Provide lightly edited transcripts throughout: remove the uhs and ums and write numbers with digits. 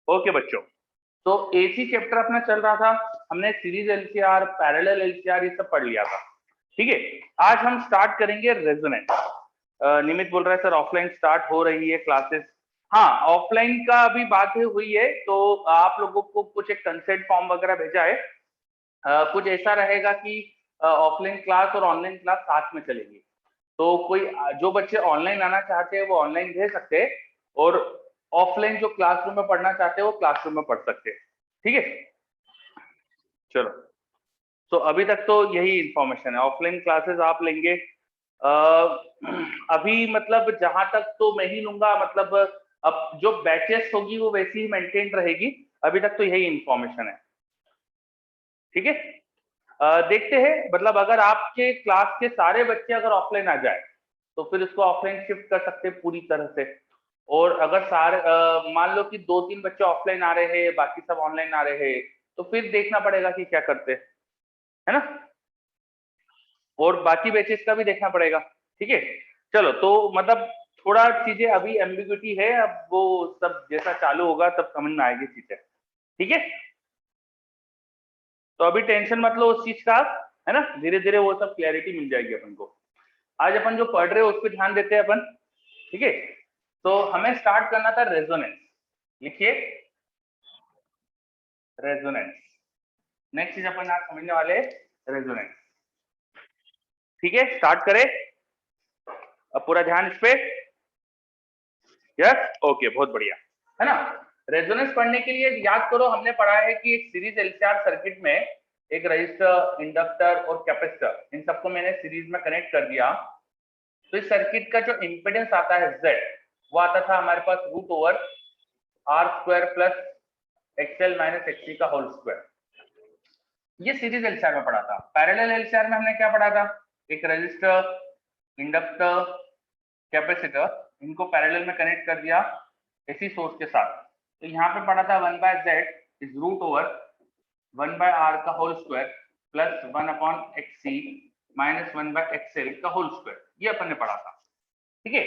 Okay बच्चों, तो AC chapter अपना चल रहा था, हमने सीरीज एलसीआर, पैरेलल एलसीआर ये सब पढ़ लिया था। ठीक है, आज हम स्टार्ट करेंगे रेजोनेंस। निमित बोल रहा है सर ऑफलाइन स्टार्ट हो रही है क्लासेस। हाँ, ऑफलाइन का अभी बात हुई है, तो आप लोगों को कुछ एक कंसेंट फॉर्म वगैरह भेजा है। कुछ ऐसा रहेगा कि ऑफलाइन क्लास और ऑनलाइन क्लास साथ में चलेगी। तो कोई जो बच्चे ऑनलाइन आना चाहते हैं वो ऑनलाइन दे सकते हैं, और ऑफलाइन जो क्लासरूम में पढ़ना चाहते हैं वो क्लासरूम में पढ़ सकते हैं। ठीक है, चलो। तो अभी तक तो यही इंफॉर्मेशन है। ऑफलाइन क्लासेस आप लेंगे अभी, मतलब जहां तक तो मैं ही लूंगा, मतलब अब जो बैचेस होगी वो वैसी ही मेंटेन रहेगी। अभी तक तो यही इंफॉर्मेशन है। ठीक है, देखते हैं, मतलब अगर आपके क्लास के सारे बच्चे अगर ऑफलाइन आ जाए तो फिर इसको ऑफलाइन शिफ्ट कर सकते हैं पूरी तरह से। और अगर सारे मान लो कि 2-3 बच्चे ऑफलाइन आ रहे हैं, बाकी सब ऑनलाइन आ रहे हैं, तो फिर देखना पड़ेगा कि क्या करते हैं, है ना। और बाकी बैचेस का भी देखना पड़ेगा। ठीक है, चलो। तो मतलब थोड़ा चीजें अभी एम्बिग्युइटी है, अब वो सब जैसा चालू होगा तब समझ में आएगी चीजें। ठीक है, तो अभी टेंशन मत लो उस चीज का, है ना। धीरे धीरे वो सब क्लैरिटी मिल जाएगी अपन को। आज अपन जो पढ़ रहे हैं उस पर ध्यान देते हैं अपन। ठीक है, तो हमें स्टार्ट करना था रेजोनेंस। लिखिए, रेजोनेंस। नेक्स्ट चीज अपन आज समझने वाले रेजोनेंस। ठीक है, स्टार्ट करें। अब पूरा ध्यान इस पे। यस, ओके, बहुत बढ़िया, है ना। रेजोनेंस पढ़ने के लिए याद करो, हमने पढ़ा है कि एक सीरीज एलसीआर सर्किट में एक रजिस्टर, इंडक्टर और कैपेसिटर, इन सबको मैंने सीरीज में कनेक्ट कर दिया। तो इस सर्किट का जो इंपेडेंस आता है जेड, वो आता था हमारे पास root over R square plus XL minus XC का होल स्क्वायर। ये सीरीज एलसीआर में पढ़ा था। पैरेलल एलसीआर में हमने क्या पढ़ा था? एक रजिस्टर, इंडक्टर, कैपेसिटर, इनको पैरेलल में कनेक्ट कर दिया एसी सोर्स के साथ। तो यहाँ पे पढ़ा था 1/z is root over 1/r का whole square plus 1/xc minus 1/xl का होल स्क्वायर। ये अपन ने पढ़ा था। ठीक है,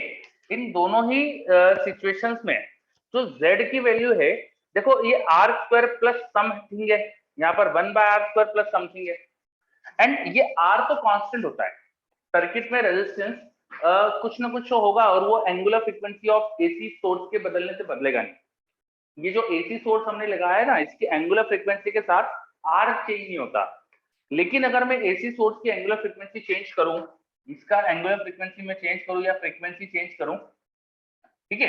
इन दोनों ही सिचुएशंस में जो z की वैल्यू है, देखो ये आर स्क्वायर प्लस समथिंग है, यहाँ पर 1/r स्क्वायर प्लस समथिंग है। एंड ये r तो कांस्टेंट होता है सर्किट में। रेजिस्टेंस कुछ ना कुछ होगा, और वो angular frequency of AC source के बदलने से बदलेगा नहीं। ये जो एसी सोर्स हमने लगाया है ना, इसकी एंगुलर फ्रीक्वेंसी के साथ आर चेंज नहीं होता। लेकिन अगर मैं एसी सोर्स की एंगुलर फ्रीक्वेंसी चेंज करूं, इसका एंगुलर फ्रीक्वेंसी में चेंज करूं या फ्रीक्वेंसी चेंज करूं, ठीक है,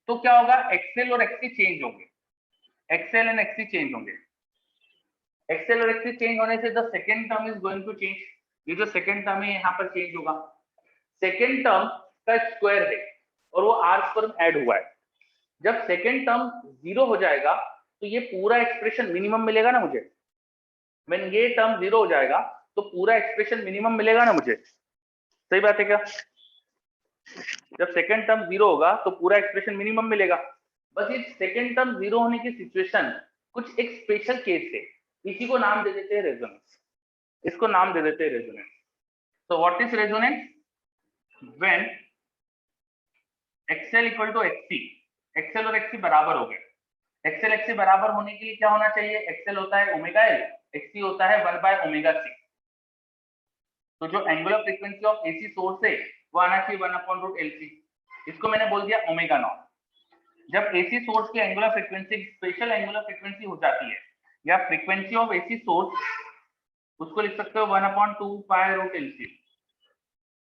तो क्या होगा? एक्सएल और एक्ससी चेंज होंगे। एक्सएल एंड एक्ससी चेंज होंगे। एक्सएल और एक्ससी चेंज होने से the second term is going to change. ये जो सेकेंड टर्म है यहाँ पर चेंज होगा। सेकेंड टर्म का स्क्वायर है और वो आर स्क्वायर में ऐड हुआ है। जब सेकेंड टर्म 0 हो जाएगा तो ये पूरा एक्सप्रेशन मिनिमम मिलेगा ना मुझे। व्हेन ये टर्म 0 हो जाएगा तो पूरा एक्सप्रेशन मिनिमम मिलेगा ना मुझे। सही बात है क्या? जब सेकेंड टर्म 0 होगा तो पूरा एक्सप्रेशन मिनिमम मिलेगा। बस ये सेकेंड टर्म 0 होने की सिचुएशन कुछ एक स्पेशल केस है, इसी को नाम दे देते हैं रेजोनेंस। इसको नाम दे देते हैं रेजोनेंस। तो what is resonance? When XL equal to XC, XL और एक्ससी बराबर हो गए। एक्सएल एक्ससी बराबर होने के लिए क्या होना चाहिए? एक्सएल होता है ओमेगा एल, एक्ससी होता है 1/ओमेगा सी। तो जो angular frequency of AC source है वो आना चाहिए 1/√LC। इसको मैंने बोल दिया ओमेगा नॉट। जब एसी सोर्स की angular frequency special angular frequency हो जाती है, या फ्रीक्वेंसी ऑफ एसी सोर्स, उसको लिख सकते हो 1/2π√LC।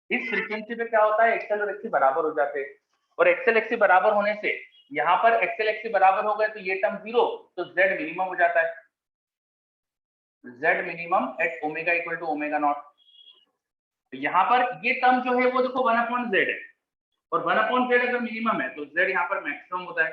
इस फ्रीक्वेंसी पे क्या होता है? एक्सएल और एक्ससी बराबर हो जाते हैं। और एक्सएल एक्ससी बराबर होने से यहाँ पर एक्सएल एक्ससी बराबर हो गए तो ये टर्म 0, तो जेड मिनिमम हो जाता है। Z minimum at omega equal to omega not. तो यहाँ पर ये टर्म जो है वो देखो 1/z है, और 1/z अगर मिनिमम है तो z यहाँ पर मैक्सिमम होता है।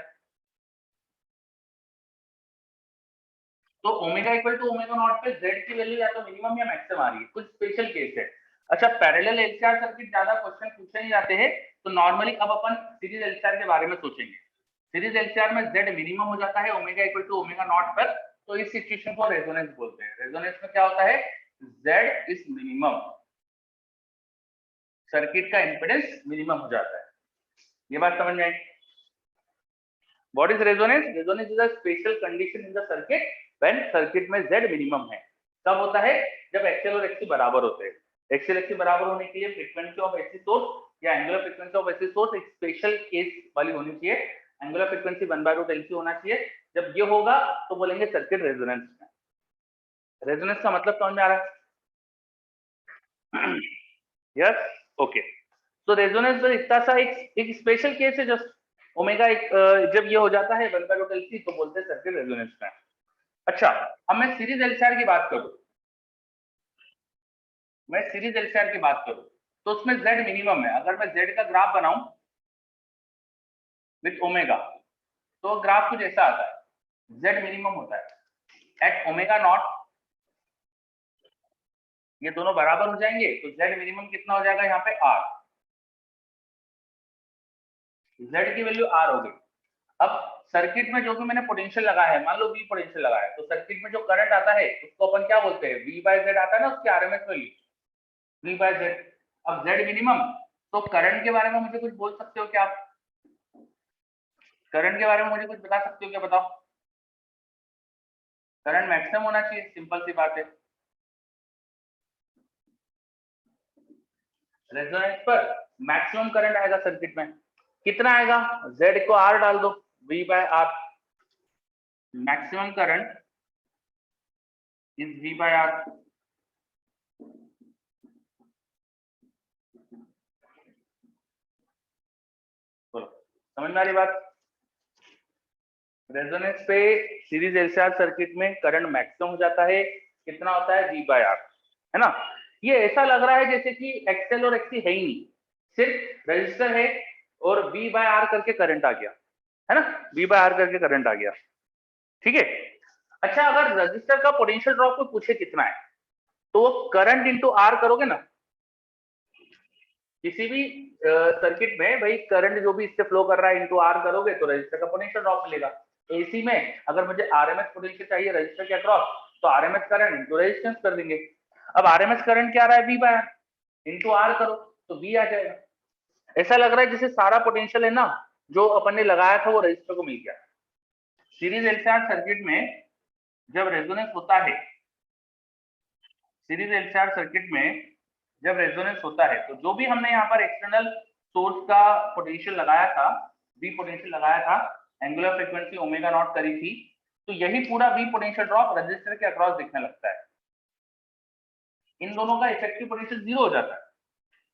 तो omega equal to omega not पे z की वैल्यू या तो मिनिमम या मैक्सिमम आ रही है। कुछ स्पेशल केस है। अच्छा, पैरेलल एलसीआर सर्किट ज्यादा क्वेश्चन पूछे नहीं जाते हैं, तो नॉर्मली अब अपन सीरीज एलसीआर के बारे में सोचेंगे। सीरीज एलसीआर में z मिनिमम हो जाता है omega equal to omega not पर, तो इस सिचुएशन को रेजोनेंस बोलते हैं। रेजोनेंस में क्या होता है? z इज मिनिमम, सर्किट का इंपेडेंस मिनिमम हो जाता है। ये बात समझ में आई? What is resonance? Resonance is a special condition in the circuit when circuit में Z मिनिमम है। कब होता है? जब XL और XC बराबर होते हैं। XL XC बराबर होने के लिए फ्रीक्वेंसी ऑफ AC सोर्स या angular frequency of AC source एक स्पेशल केस वाली होनी चाहिए। एंगुलर फ्रीक्वेंसी 1/√LC LC होना चाहिए। जब ये होगा तो बोलेंगे सर्किट रेजोनेंस में। रेजोनेंस का मतलब समझ में आ रहा है? Yes, okay. तो रेजोनेंस इतना सा एक स्पेशल केस है, जस्ट ओमेगा एक जब ये हो जाता है 1/√LC तो बोलते हैं सर्किट रेजोनेंस में। अच्छा, अब मैं सीरीज एलसीआर की बात करूं, तो उसमें Z मिनिमम है। अगर मैं Z का ग्राफ बनाऊं विथ ओमेगा तो ग्राफ कुछ ऐसा आता है। Z मिनिमम होता है एट ओमेगा नॉट, ये दोनों बराबर हो जाएंगे तो Z मिनिमम कितना हो जाएगा यहाँ पे R, Z की वैल्यू R हो गई। अब सर्किट में जो भी मैंने पोटेंशियल लगाया है, मान लो V पोटेंशियल लगाया है, तो सर्किट में जो करंट आता है उसको अपन क्या बोलते हैं? V/Z आता है ना, उसकी RMS वैल्यू V/Z। अब Z मिनिमम, तो करंट के बारे में मुझे कुछ बोल सकते हो क्या आप? करंट के बारे में मुझे कुछ बता सकते हो क्या? बताओ। करंट मैक्सिमम होना चाहिए, सिंपल सी बात है। रेजोनेंस पर मैक्सिमम करंट आएगा सर्किट में, कितना आएगा? Z को R डाल दो, V/R। Maximum current is V/R। समझ में आ रही बात? रेजोनेंस पे सीरीज एलसीआर सर्किट में करंट मैक्सिमम हो जाता है, कितना होता है? V/R, है ना। ये ऐसा लग रहा है जैसे कि XL और XC है ही नहीं, सिर्फ रजिस्टर है और V/R करके करंट आ गया, है ना, V/R करके करंट आ गया, ठीक है। अच्छा, अगर रजिस्टर का पोटेंशियल ड्रॉप को पूछे कितना है, तो वो करंट इंटू R करोगे ना, किसी भी सर्किट में भाई करंट जो भी इससे फ्लो कर रहा है इंटू R करोगे तो रजिस्टर का पोटेंशियल ड्रॉप मिलेगा। एसी में अगर मुझे आरएमएस पोटेंशियल चाहिए रजिस्टर के अक्रॉस, तो आरएमएस करंट इंटू रेजिस्टेंस कर देंगे। अब आरएमएस करंट क्या आ रहा है? V/R, इंटू R करो तो V आ जाएगा। ऐसा लग रहा है जैसे सारा पोटेंशियल है ना जो अपन ने लगाया था वो रजिस्टर को मिल गया। सीरीज एलसीआर सर्किट में जब रेजोनेंस होता है, सीरीज एलसीआर सर्किट में जब रेजोनेंस होता है तो जो भी हमने यहाँ पर एक्सटर्नल सोर्स का पोटेंशियल लगाया था, V पोटेंशियल लगाया था, एंगुलर फ्रीक्वेंसी ओमेगा नॉट करी थी, तो यही पूरा V पोटेंशियल ड्रॉप रजिस्टर के अक्रॉस दिखने लगता है। इन दोनों का इफेक्टिव पोटेंशियल जीरो हो जाता है।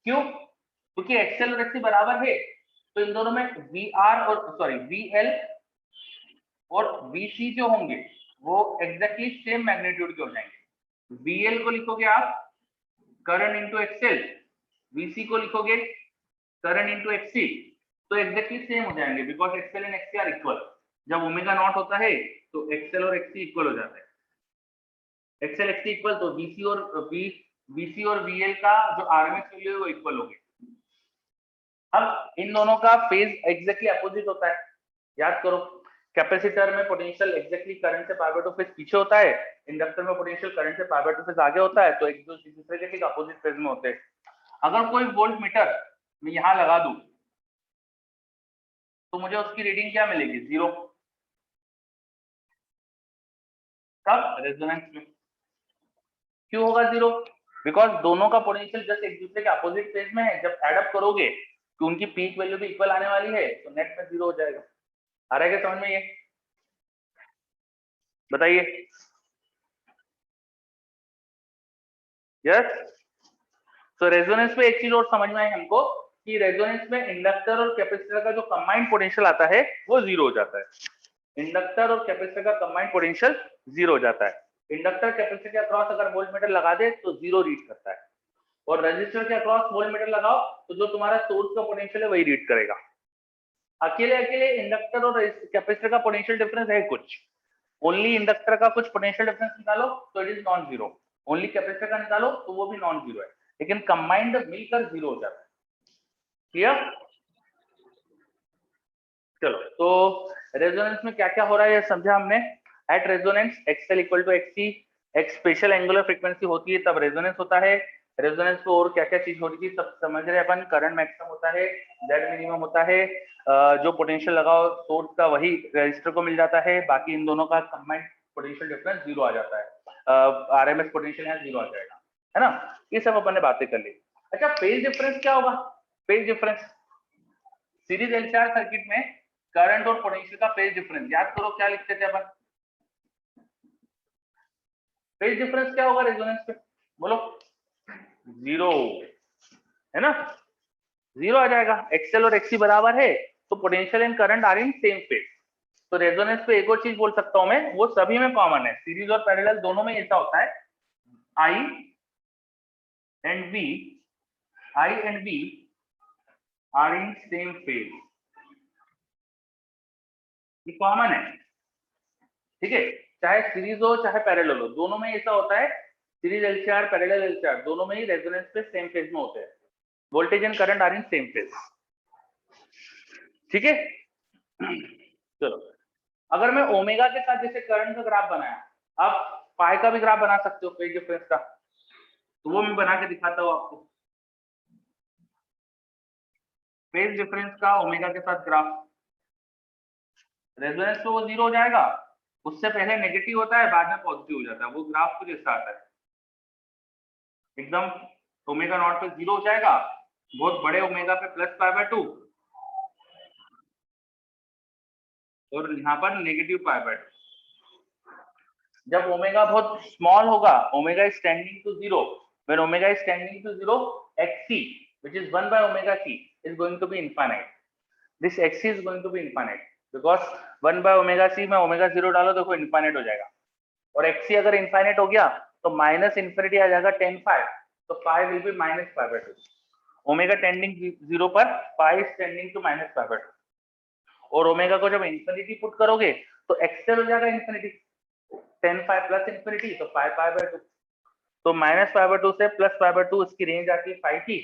क्यों? क्योंकि एक्सएल और एक्सी बराबर है, तो इन दोनों में VL और VC जो होंगे वो एग्जैक्टली सेम मैग्नीट्यूड के हो जाएंगे। VL को लिखोगे आप करंट इंटू एक्सएल, VC को लिखोगे करंट इंटू XC, तो एग्जैक्टली सेम हो जाएंगे because XL and XC are equal. जब ओमेगा नॉट होता है तो एक्सएल और XC इक्वल हो जाता है। एक्सएल XC इक्वल तो VC और VL का जो आरएमएस वैल्यू है वो इक्वल हो गए। अब इन दोनों का फेज एग्जैक्टली अपोजिट होता है, याद करो। कैपेसिटर में पोटेंशियल एग्जैक्टली करंट से पाई बाय 2 फेज पीछे होता है, इंडक्टर में पोटेंशियल करंट से पाई बाय 2 फेज आगे होता है, तो एक दूसरे के ठीक अपोजिट फेज में होते हैं। अगर कोई वोल्ट मीटर मैं यहां लगा दूं तो मुझे उसकी रीडिंग क्या मिलेगी? 0। कब? रेजोनेंस में। क्यों होगा 0? बिकॉज दोनों का पोटेंशियल जस्ट एक दूसरे के अपोजिट फेज में है। जब एड अप करोगे तो उनकी पीक वैल्यू भी इक्वल आने वाली है, तो नेट में 0 हो जाएगा। आ रहा है क्या समझ में? ये बताइए। यस। तो रेजोनेंस में एक चीज और समझ में आई हमको कि रेजोनेंस में इंडक्टर और कैपेसिटर का जो कंबाइंड पोटेंशियल आता है वो 0 हो जाता है। इंडक्टर और कैपेसिटर का कंबाइंड पोटेंशियल 0 हो जाता है। इंडक्टर कैपेसिटर के अक्रॉस अगर वोल्टमीटर लगा दे तो 0 रीड करता है, और रजिस्टर के अक्रॉस वोल्टमीटर लगाओ तो जो तुम्हारा सोर्स का पोटेंशियल है वही रीड करेगा। अकेले अकेले इंडक्टर और कैपेसिटर का पोटेंशियल डिफरेंस है कुछ, ओनली इंडक्टर का कुछ पोटेंशियल डिफरेंस निकालो तो it is non zero, only capacitor का निकालो तो वो भी नॉन जीरो है, लेकिन कंबाइंड मिलकर 0 हो जाता है। क्लियर? चलो, तो रेजोनेंस में क्या क्या हो रहा है ये समझा हमने। At resonance XL equal to XC, एक स्पेशल एंगुलर फ्रीक्वेंसी होती है तब रेजोनेंस होता है। रेजोनेंस पे और क्या क्या चीज हो रही थी सब समझ रहे अपन। करंट मैक्सिमम होता है, जेड मिनिमम होता है, जो पोटेंशियल लगाओ सोर्स का वही रजिस्टर को मिल जाता है, बाकी इन दोनों का कंबाइंड पोटेंशियल डिफरेंस 0 आ जाता है, आरएमएस पोटेंशियल यहाँ 0 आ जाएगा, है ना। ये सब अपन ने बातें कर ली। अच्छा फेज डिफरेंस क्या होगा? Phase difference series LCR circuit में करंट और पोटेंशियल का फेज डिफरेंस याद करो, क्या लिखते थे अपन? फेज डिफरेंस क्या होगा रेजोनेंस पे? बोलो। 0, है ना, 0 आ जाएगा। एक्सएल और एक्सी बराबर है तो potential and current are in same phase. तो रेजोनेंस पे एक और चीज बोल सकता हूं मैं, वो सभी में कॉमन है, सीरीज और पैरेलल दोनों में ऐसा होता है। I and V are in same phase, ये कॉमन है, ठीक है। चाहे सीरीज हो चाहे पैरेलल हो, दोनों में ऐसा होता है। सीरीज एलसीआर पैरेलल एलसीआर दोनों में ही रेजोनेंस पे सेम फेज में होते हैं। Voltage and current are in same phase, ठीक है। चलो, अगर मैं ओमेगा के साथ जैसे करंट का ग्राफ बनाया, आप पाई का भी ग्राफ बना सकते हो फेज डिफरेंस का, तो वो मैं बना के दिखाता हूँ आपको। फेज डिफरेंस का ओमेगा के साथ ग्राफ, रेजोनेंस पे वो 0 हो जाएगा, उससे पहले नेगेटिव होता है, बाद में पॉजिटिव हो जाता है, वो ग्राफ कुछ ऐसा आता है एकदम। ओमेगा नॉट पे 0 हो जाएगा, बहुत बड़े ओमेगा पे +π/2 और यहाँ पर -π/2। जब ओमेगा बहुत स्मॉल होगा, omega is tending to 0, when omega is tending to 0, xc which is 1 by omega c is going to be infinite. This xc is going to be infinite because 1 by omega c में omega 0 डालो देखो infinite हो जाएगा, और xc अगर infinite हो गया तो माइनस इन्फिनिटी आ जाएगा 10π, तो π विल बी -π/2। ओमेगा टेंडिंग 0 पर π इज टेंडिंग टू -π/2, और ओमेगा को जब इन्फिनिटी पुट करोगे तो एक्सेल हो जाएगा इन्फिनिटी, 10π प्लस इन्फिनिटी तो π/2, तो -π/2 से +π/2 इसकी रेंज आती है 5 की,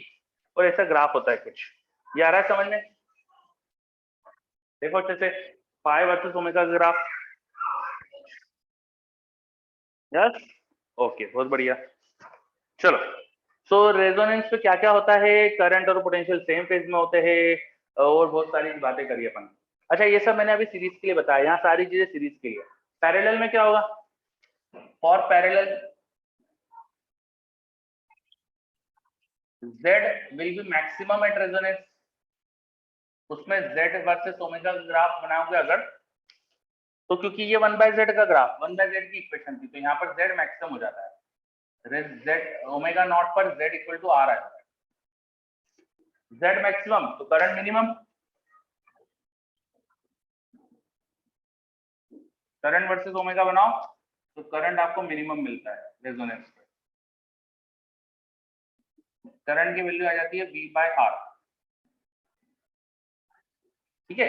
और ऐसा ग्राफ होता है कुछ। ये आ रहा है समझ में? देखो अच्छे से, pi versus omega graph. Yes, okay, बहुत बढ़िया। चलो, सो रेजोनेंस पे क्या क्या होता है, करंट और पोटेंशियल सेम फेज में होते हैं, और बहुत सारी बातें करी अपन। अच्छा ये सब मैंने अभी सीरीज के लिए बताया, यहाँ सारी चीजें सीरीज के लिए। पैरेलल में क्या होगा? For parallel Z will be maximum at resonance, उसमें Z वर्सेस ओमेगा ग्राफ बनाओगे अगर, तो क्योंकि ये 1/z का ग्राफ 1/z की इक्वेशन थी, तो यहाँ पर Z मैक्सिमम हो जाता है। Z ओमेगा नॉट पर Z इक्वल टू R आ जाता है, Z मैक्सिमम तो current minimum, current versus omega बनाओ तो करंट आपको मिनिमम मिलता है रेजोनेंस पे। करंट की वैल्यू आ जाती है V/R, ठीक है।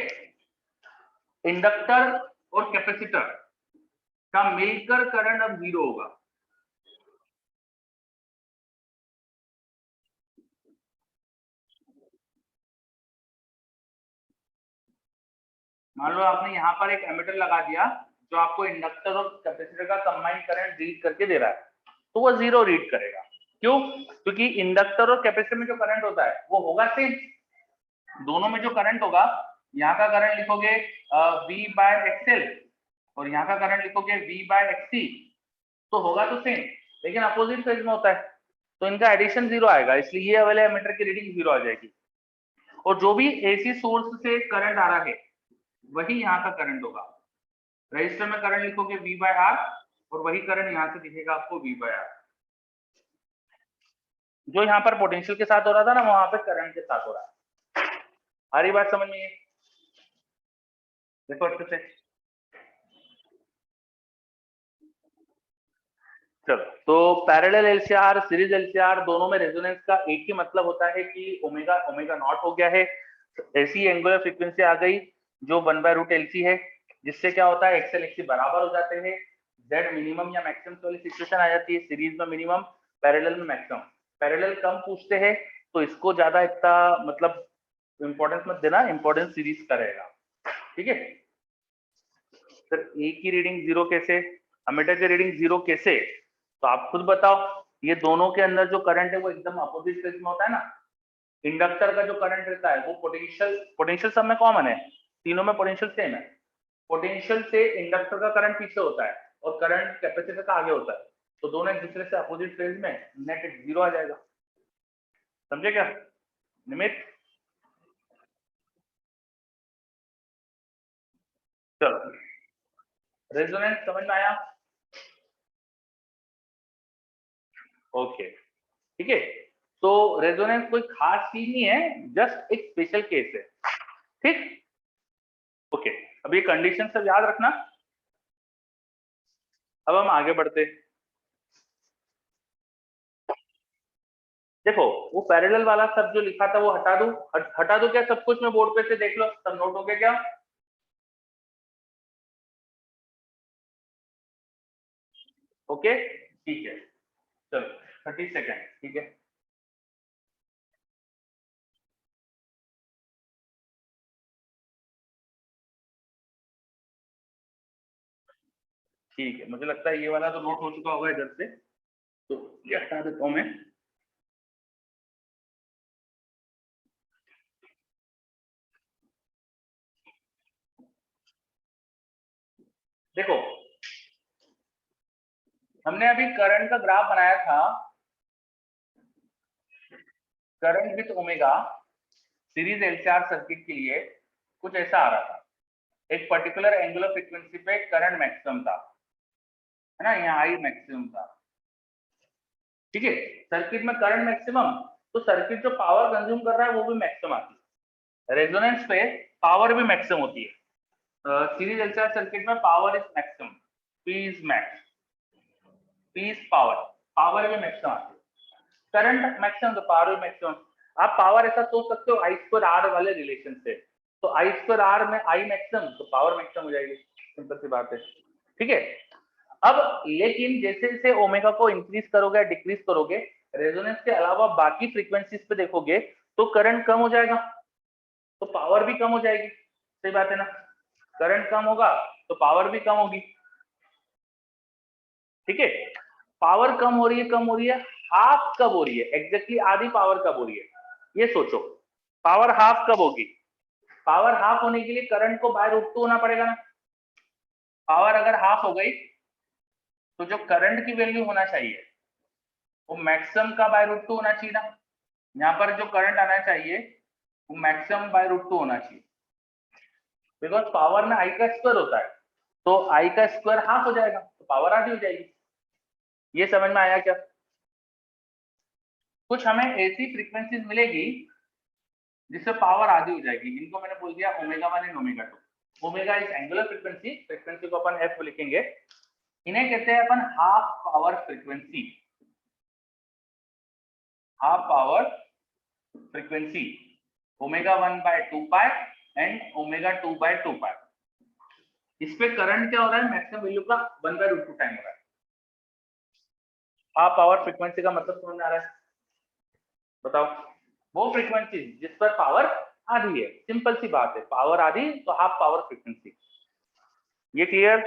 इंडक्टर और कैपेसिटर का मिलकर करंट अब 0 होगा। मान लो आपने यहाँ पर एक एमीटर लगा दिया जो आपको इंडक्टर और कैपेसिटर का कंबाइंड करंट रीड करके दे रहा है, तो वो 0 रीड करेगा। क्यों? क्योंकि इंडक्टर और कैपेसिटर में जो करंट होता है वो होगा सेम, दोनों में जो करंट होगा, यहाँ का करंट लिखोगे V/XL और यहाँ का करंट लिखोगे V/XC, तो होगा तो सेम, लेकिन अपोजिट फेज में होता है, तो इनका एडिशन 0 आएगा, इसलिए ये वाले एमीटर की रीडिंग 0 आ जाएगी। और जो भी एसी सोर्स से करंट आ रहा है वही यहाँ का करंट होगा। रजिस्टर में करंट लिखोगे V/R और वही करंट यहाँ से दिखेगा आपको V/R। जो यहाँ पर पोटेंशियल के साथ हो रहा था ना, वहां पे करंट के साथ हो रहा है। आ रही बात समझ में? ये देखो अच्छे से। चलो, तो पैरेलल एलसीआर सीरीज एलसीआर दोनों में रेजोनेंस का एक ही मतलब होता है कि ओमेगा ओमेगा नॉट हो गया है, ऐसी एंगुलर फ्रीक्वेंसी आ गई जो 1/√LC है, जिससे क्या होता है एक्सएल एक्सी बराबर हो जाते हैं, जेड मिनिमम या मैक्सिमम वाली सिचुएशन आ जाती है, सीरीज में मिनिमम, पैरेलल में मैक्सिमम। पैरेलल कम पूछते हैं तो इसको ज्यादा इतना मतलब इंपॉर्टेंस मत देना, इंपॉर्टेंस सीरीज का रहेगा, ठीक है। सर ए की रीडिंग 0 कैसे, एमीटर की रीडिंग 0 कैसे, तो आप खुद बताओ। ये दोनों के अंदर जो करंट है वो एकदम अपोजिट फेज में होता है ना। इंडक्टर का जो करंट रहता है वो पोटेंशियल सब में कॉमन है, तीनों में पोटेंशियल सेम है। पोटेंशियल से इंडक्टर का करंट पीछे होता है और करंट कैपेसिटर का आगे होता है, तो दोनों एक दूसरे से अपोजिट फेज में, नेट जीरो आ जाएगा। समझे क्या निमित? चलो रेजोनेंस समझ में आया? ओके ठीक है। तो रेजोनेंस कोई खास चीज नहीं है, जस्ट एक स्पेशल केस है, ठीक? ओके, अब ये कंडीशन सब याद रखना। अब हम आगे बढ़ते। देखो वो पैरेलल वाला सब जो लिखा था वो हटा दूं, हटा दूं क्या सब कुछ? मैं बोर्ड पे से देख लो, सब नोट हो गया क्या? ओके ठीक है, चलो 30 सेकेंड, ठीक है। ठीक है, मुझे लगता है ये वाला तो नोट हो चुका होगा इधर से, तो ये हटा देता हूं मैं। देखो हमने अभी करंट का ग्राफ बनाया था, current with omega series LCR circuit के लिए कुछ ऐसा आ रहा था। एक पर्टिकुलर एंगुलर फ्रीक्वेंसी पे करंट मैक्सिमम था, है ना, यहाँ आई मैक्सिमम था, ठीक है। सर्किट में करंट मैक्सिमम, तो सर्किट जो पावर कंज्यूम कर रहा है वो भी मैक्सिमम आती है। रेजोनेंस पे पावर भी मैक्सिमम होती है। सीरीज एलसीआर सर्किट में power is maximum, P is max, P is power, power भी मैक्सिमम आती है। करंट मैक्सिमम तो पावर भी मैक्सिमम। आप पावर ऐसा सोच सकते हो आई स्क्वायर आर वाले रिलेशन से, तो आई स्क्वायर आर में आई मैक्सिमम तो पावर मैक्सिमम हो जाएगी, सिंपल सी बात है, ठीक है। अब लेकिन जैसे जैसे ओमेगा को इंक्रीज करोगे डिक्रीज करोगे, रेजोनेंस के अलावा बाकी फ्रीक्वेंसीज पे देखोगे तो करंट कम हो जाएगा, तो पावर भी कम हो जाएगी, सही बात है ना। करंट कम होगा तो पावर भी कम होगी, ठीक है। पावर कम हो रही है, कम हो रही है, हाफ कब हो रही है, एग्जैक्टली आधी पावर कब हो रही है ये सोचो। पावर हाफ कब होगी? पावर हाफ होने के लिए करंट को बाय रूट टू होना पड़ेगा ना। पावर अगर हाफ हो गई तो जो करंट की वैल्यू होना चाहिए वो मैक्सिमम का बाय रूट टू होना चाहिए ना। यहाँ पर जो करंट आना चाहिए वो मैक्सिमम बाय रूट टू होना चाहिए, बिकॉज पावर में आई का स्क्वायर होता है, तो आई का स्क्वायर हाफ हो जाएगा तो पावर आधी हो जाएगी। ये समझ में आया क्या? कुछ हमें ऐसी फ्रीक्वेंसीज मिलेगी जिससे पावर आधी हो जाएगी, इनको मैंने बोल दिया omega 1 and omega 2। Omega is angular frequency, frequency को अपन एफ लिखेंगे, इन्हें कहते हैं अपन half power frequency, half power frequency, omega 1/2 pi and omega 2/2 pi. इस पे करंट क्या हो रहा है, मैक्सिमम वैल्यू का 1/√2 टाइम हो रहा है। हाफ पावर फ्रीक्वेंसी का मतलब समझ में आ रहा है? बताओ। वो फ्रीक्वेंसी जिस पर पावर आधी है, सिंपल सी बात है, पावर आधी तो हाफ पावर फ्रीक्वेंसी। ये क्लियर?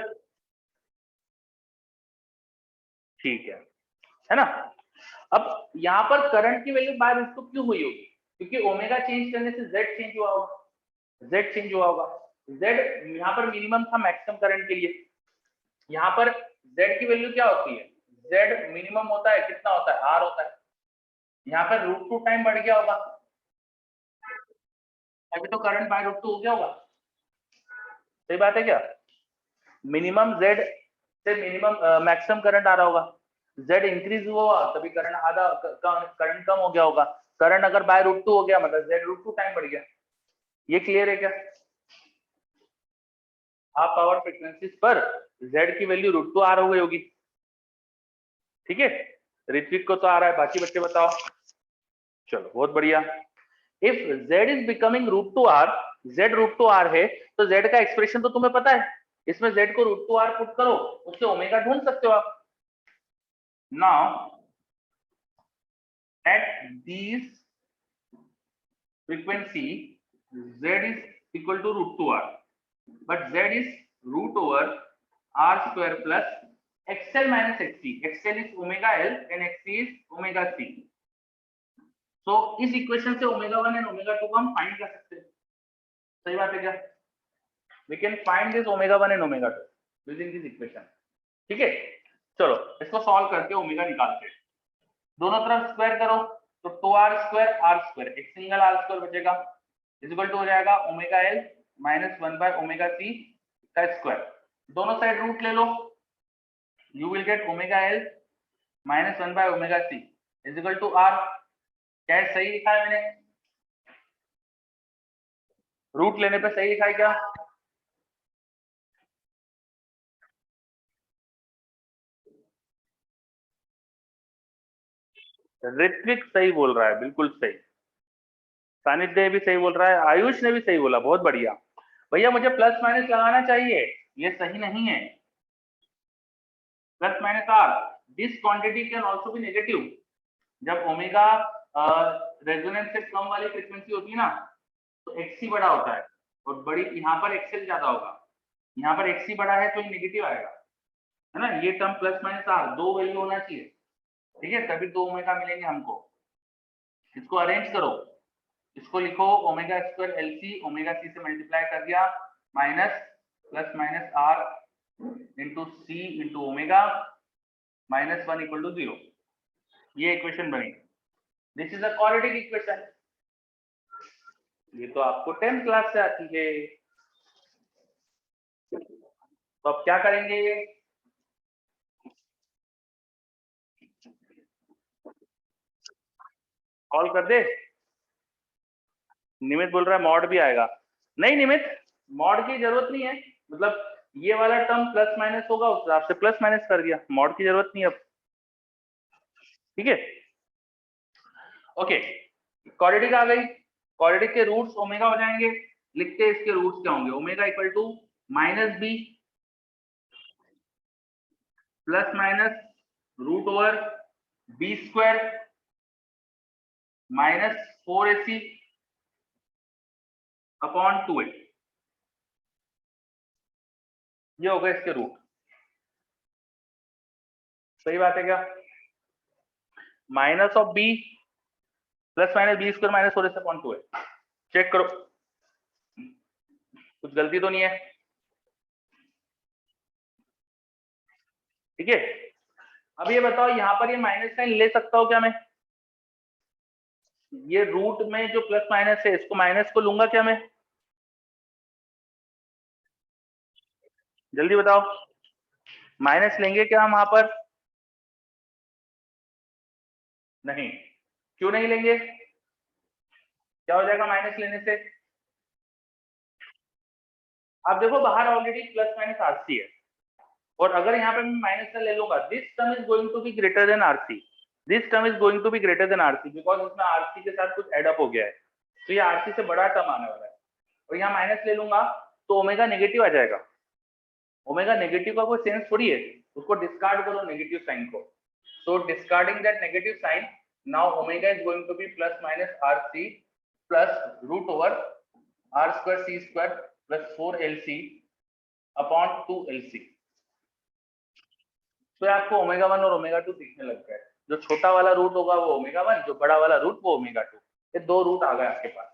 ठीक है ना। अब यहाँ पर करंट की वैल्यू बाय रूट टू क्यों हुई होगी? क्योंकि ओमेगा चेंज करने से जेड चेंज हुआ होगा, जेड चेंज हुआ होगा। जेड यहाँ पर मिनिमम था मैक्सिमम करंट के लिए, यहाँ पर जेड की वैल्यू क्या होती है, जेड मिनिमम होता है, कितना होता है, आर होता है। यहाँ पर रूट टू टाइम बढ़ गया होगा, अभी तो करंट बाय रूट टू हो गया होगा, सही बात है क्या? मिनिमम जेड से मिनिमम मैक्सिमम करंट आ रहा होगा, जेड इंक्रीज हुआ तभी करंट आधा, करंट कम हो गया होगा। करंट अगर बाय रूट टू हो गया मतलब जेड रूट टू टाइम बढ़ गया। ये क्लियर है क्या? हाफ पावर फ्रीक्वेंसीज पर जेड की वैल्यू रूट टू आर हो गई होगी, ठीक है। ऋत्विक को तो आ रहा है, बाकी बच्चे बताओ। चलो बहुत बढ़िया। If z is becoming root two R, z root two R है, तो z का एक्सप्रेशन तो तुम्हें पता है, इसमें z को रूट टू आर पुट करो, उससे ओमेगा ढूंढ सकते हो आप। Now at these frequency z is equal to root 2r, but z is root over r square plus XL minus XC. XL is omega L and XC is omega C. So इस equation से omega 1 and omega 2 को हम find कर सकते हैं। सही बात है क्या? We can find this omega 1 and omega 2 using this equation. ठीक है, चलो इसको सॉल्व करके ओमेगा निकालते हैं। दोनों तरफ स्क्वायर करो तो 2r स्क्वायर r स्क्वायर, एक सिंगल r स्क्वायर बचेगा, इज इक्वल टू हो जाएगा omega l minus 1 by omega c का स्क्वायर। दोनों साइड रूट ले लो, you will get omega l minus 1 by omega c is equal to r। क्या सही लिखा है मैंने? रूट लेने पे सही लिखा है क्या? ऋत्विक सही बोल रहा है, बिल्कुल सही। सानिध्य भी सही बोल रहा है, आयुष ने भी सही बोला, बहुत बढ़िया। भैया मुझे प्लस माइनस लगाना चाहिए, ये सही नहीं है। Plus minus R, this quantity can also be negative. जब ओमेगा रेजोनेंस से कम वाली फ्रीक्वेंसी होती है ना, तो एक्सी बड़ा होता है और बड़ी यहाँ पर एक्सएल ज्यादा होगा, यहाँ पर एक्सी बड़ा है तो ये नेगेटिव आएगा, है ना। ये टर्म प्लस माइनस आर दो वैल्यू होना चाहिए, ठीक है, तभी दो ओमेगा मिलेंगे हमको। इसको अरेंज करो, इसको लिखो omega square LC omega C से मल्टीप्लाई कर दिया, minus plus minus R into C into omega minus 1 equal to 0। ये इक्वेशन बनी। This is a quadratic equation. ये तो आपको 10th क्लास से आती है। तो अब क्या करेंगे? कॉल कर दे। निमित बोल रहा है मॉड भी आएगा। नहीं निमित, मॉड की जरूरत नहीं है, मतलब ये वाला टर्म प्लस माइनस होगा उस हिसाब से प्लस माइनस कर दिया, मॉड की जरूरत नहीं अब, ठीक है। ओके, क्वाड्रेटिक आ गई, क्वाड्रेटिक के रूट्स ओमेगा हो जाएंगे। लिखते हैं इसके रूट्स क्या होंगे। Omega equal to minus B plus minus root over B square minus 4ac upon 2a। ये हो गए इसके रूट। सही बात है क्या? Minus of B plus minus B square minus 4ac upon 2a। Check करो कुछ गलती तो नहीं है, ठीक है। अब ये बताओ यहाँ पर ये माइनस साइन ले सकता हूँ क्या मैं? ये रूट में जो प्लस माइनस है इसको माइनस को लूंगा क्या मैं? जल्दी बताओ, माइनस लेंगे क्या हम वहां पर? नहीं, क्यों नहीं लेंगे? क्या हो जाएगा माइनस लेने से? आप देखो बाहर ऑलरेडी प्लस माइनस आरसी है, और अगर यहाँ पे मैं माइनस का ले लूंगा, this term is going to be greater than RC, this term is going to be greater than RC, because इसमें आरसी के साथ कुछ एडअप हो गया है, तो ये आरसी से बड़ा टर्म आने वाला है। और यहाँ माइनस ले लूंगा तो ओमेगा नेगेटिव आ जाएगा। ओमेगा नेगेटिव का कोई सेंस थोड़ी है, उसको डिस्कार्ड करो नेगेटिव साइन को। So discarding that negative sign, now omega is going to be plus minus RC plus root over R square C square plus 4lc upon 2lc। तो आपको omega 1 और ओमेगा 2 दिखने लग गया है। जो छोटा वाला रूट होगा वो ओमेगा 1, जो बड़ा वाला रूट वो ओमेगा 2। ये दो रूट आ गए आपके पास,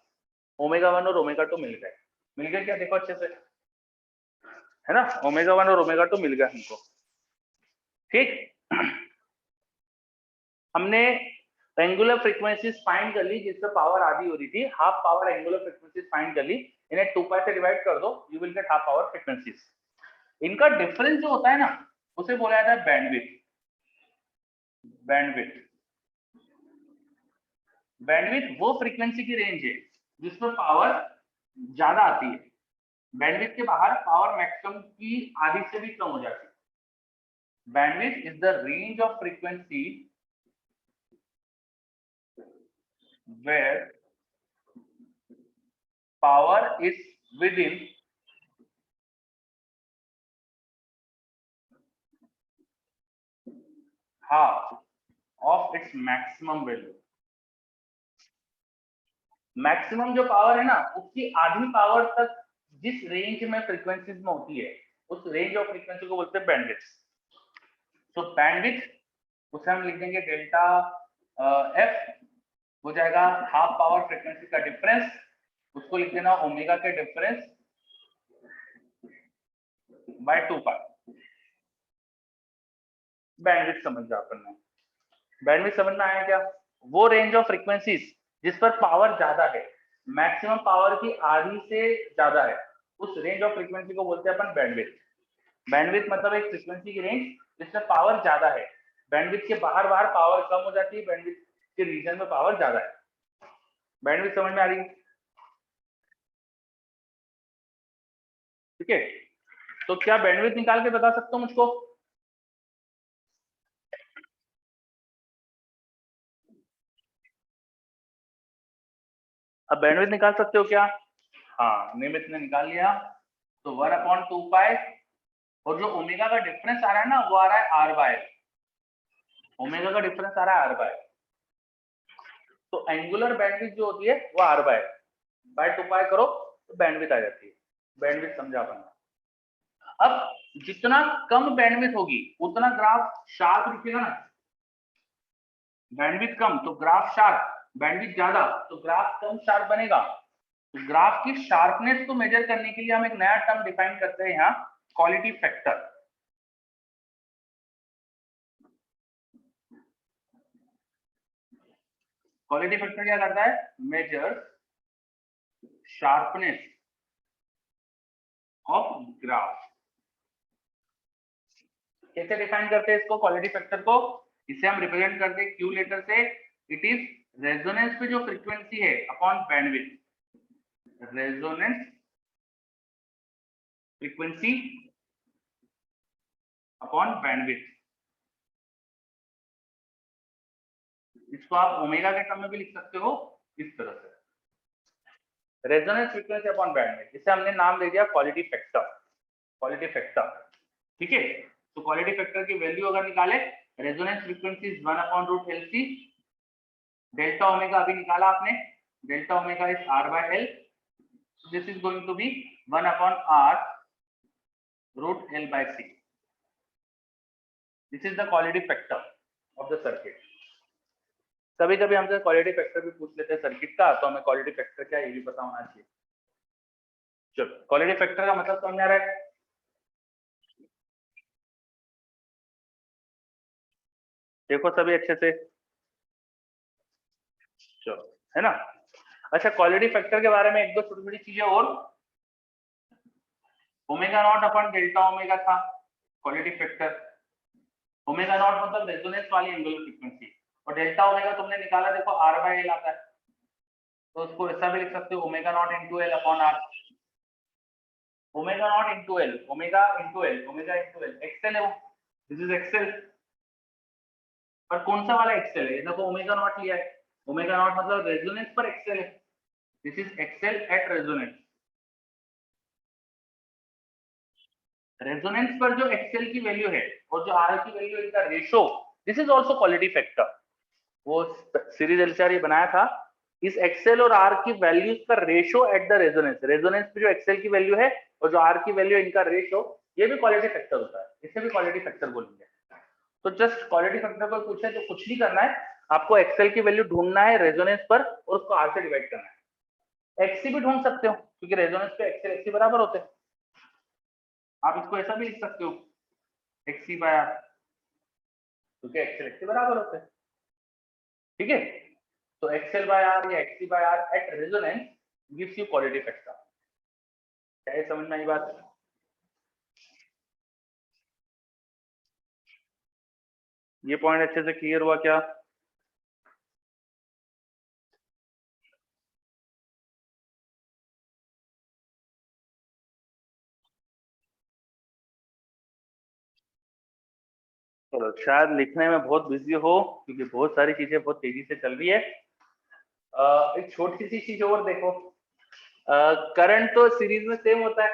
ओमेगा 1 और ओमेगा 2 मिल गए। मिल गए क्या? देखो अच्छे से, है ना, ओमेगा 1 और ओमेगा 2 मिल गया हमको, ठीक। हमने एंगुलर फ्रीक्वेंसीज फाइंड कर ली, जिससे पावर आधी हो रही थी, half power angular frequencies find कर ली। इन्हें 2π से डिवाइड कर दो, you will get half power frequencies. इनका डिफरेंस जो होता है ना, उसे बोला जाता है बैंडविड्थ। बैंडविड्थ, बैंडविड्थ वो फ्रीक्वेंसी की रेंज है जिसमें पावर ज्यादा आती है। बैंडविड्थ के बाहर पावर मैक्सिमम की आधी से भी कम हो जाती है। Bandwidth is the range of frequency where power is within half of its maximum value। Maximum जो पावर है ना, उसकी आधी पावर तक जिस रेंज में फ्रीक्वेंसीज में होती है, उस रेंज ऑफ फ्रीक्वेंसी को बोलते हैं बैंडविड्थ। तो बैंडविड्थ उसे हम लिख देंगे डेल्टा एफ, हो जाएगा हाफ पावर फ्रीक्वेंसी का डिफरेंस, उसको लिख देना ओमेगा के डिफरेंस बाय 2 पाई। बैंडविड्थ समझ जाओ अपन ने। बैंडविड्थ समझ में आया क्या? वो रेंज ऑफ फ्रीक्वेंसीज जिस पर पावर ज्यादा है, मैक्सिमम पावर की आधी से ज्यादा है, उस रेंज ऑफ फ्रीक्वेंसी को बोलते हैं अपन बैंडविड्थ। बैंडविड्थ मतलब एक फ्रीक्वेंसी की रेंज जिसमें पावर ज्यादा है, बैंडविड्थ के बाहर बाहर पावर कम हो जाती है, बैंडविड्थ के रीजन में पावर ज्यादा है। बैंडविड्थ समझ में आ रही है? ठीक है, तो क्या बैंडविड्थ निकाल के बता सकते हो मुझको? अब बैंडविड्थ निकाल सकते हो क्या? हाँ, निमित ने निकाल लिया। तो 1/2 पाई, और जो ओमेगा का डिफरेंस आ रहा है ना, वो आ रहा है आर बाय, ओमेगा का डिफरेंस आ रहा है आर बाय। तो एंगुलर बैंडविड्थ जो होती है वो आर बाय 2 पाई करो तो बैंडविड्थ आ जाती है। बैंडविड्थ समझा अपन। अब जितना कम बैंडविड्थ होगी उतना ग्राफ शार्प दिखेगा ना। बैंडविड्थ कम तो ग्राफ शार्प, बैंडविड्थ ज्यादा तो ग्राफ कम शार्प बनेगा। तो ग्राफ की शार्पनेस को मेजर करने के लिए हम एक नया टर्म डिफाइन करते हैं यहाँ, क्वालिटी फैक्टर। क्वालिटी फैक्टर क्या करता है? Measure sharpness of graph. कैसे डिफाइन करते हैं इसको, क्वालिटी फैक्टर को? इसे हम रिप्रेजेंट करते हैं क्यू लेटर से। इट इज रेजोनेंस पे जो फ्रीक्वेंसी है upon bandwidth, resonance frequency upon bandwidth. इसको आप ओमेगा के टर्म में भी लिख सकते हो इस तरह से, रेजोनेंस फ्रीक्वेंसी अपॉन बैंडविड्थ। इसे हमने नाम दे दिया क्वालिटी फैक्टर, क्वालिटी फैक्टर। ठीक है, तो क्वालिटी फैक्टर की वैल्यू अगर निकाले, resonance frequency is 1/√LC, delta omega अभी निकाला आपने, delta omega is R by L, so this is going to be 1/R√L by C. This is the quality factor of the circuit. कभी कभी हमसे quality factor भी पूछ लेते हैं सर्किट का, तो हमें क्वालिटी फैक्टर क्या है ये भी पता होना चाहिए। चलो, क्वालिटी फैक्टर का मतलब समझ आ रहा है? देखो सभी अच्छे से, चलो, है ना? अच्छा, क्वालिटी फैक्टर के बारे में एक दो छोटी छोटी चीजें और। ओमेगा नॉट अपन डेल्टा ओमेगा था क्वालिटी फैक्टर। ओमेगा नॉट मतलब रेजोनेंस वाली एंगुलर फ्रीक्वेंसी, और डेल्टा ओमेगा तुमने निकाला, देखो R by L आता है, तो उसको ऐसा भी लिख सकते हो, omega not into L upon R. Omega not into L, omega into L, omega into L, XL है वो, दिस इज एक्सएल। पर कौन सा वाला एक्सएल है? देखो ओमेगा नॉट लिया है, ओमेगा नॉट मतलब रेजोनेंस पर एक्सएल है, this is XL at resonance. Resonance पर जो एक्सएल की वैल्यू है और जो आर की वैल्यू है, इनका ratio, this is also quality factor. वो सीरीज एलसीआर ये बनाया था, इस एक्सएल और आर की वैल्यूज का ratio at the resonance, resonance पे जो एक्सएल की वैल्यू है और जो आर की वैल्यू है, इनका रेशो, ये भी क्वालिटी फैक्टर होता है, इसे भी क्वालिटी फैक्टर बोलेंगे। तो जस्ट क्वालिटी फैक्टर को पूछे तो कुछ नहीं करना है, आपको एक्सएल की वैल्यू ढूंढना है रेजोनेंस पर और उसको आर से डिवाइड करना है। एक्सी भी ढूंढ सकते हो क्योंकि रेजोनेंस पे एक्सएल एक्सी बराबर होते हैं, आप इसको ऐसा भी लिख सकते हो, एक्सी बाय आर, क्योंकि एक्सएल एक्सी बराबर होते हैं। ठीक है, तो एक्सएल बाय आर या XC by R at resonance gives you quality factor. क्या ये समझ में आई बात? ये पॉइंट अच्छे से क्लियर हुआ क्या? चलो, शायद लिखने में बहुत बिजी हो क्योंकि बहुत सारी चीजें बहुत तेजी से चल रही है। एक छोटी सी चीज और देखो, करंट तो सीरीज में सेम होता है,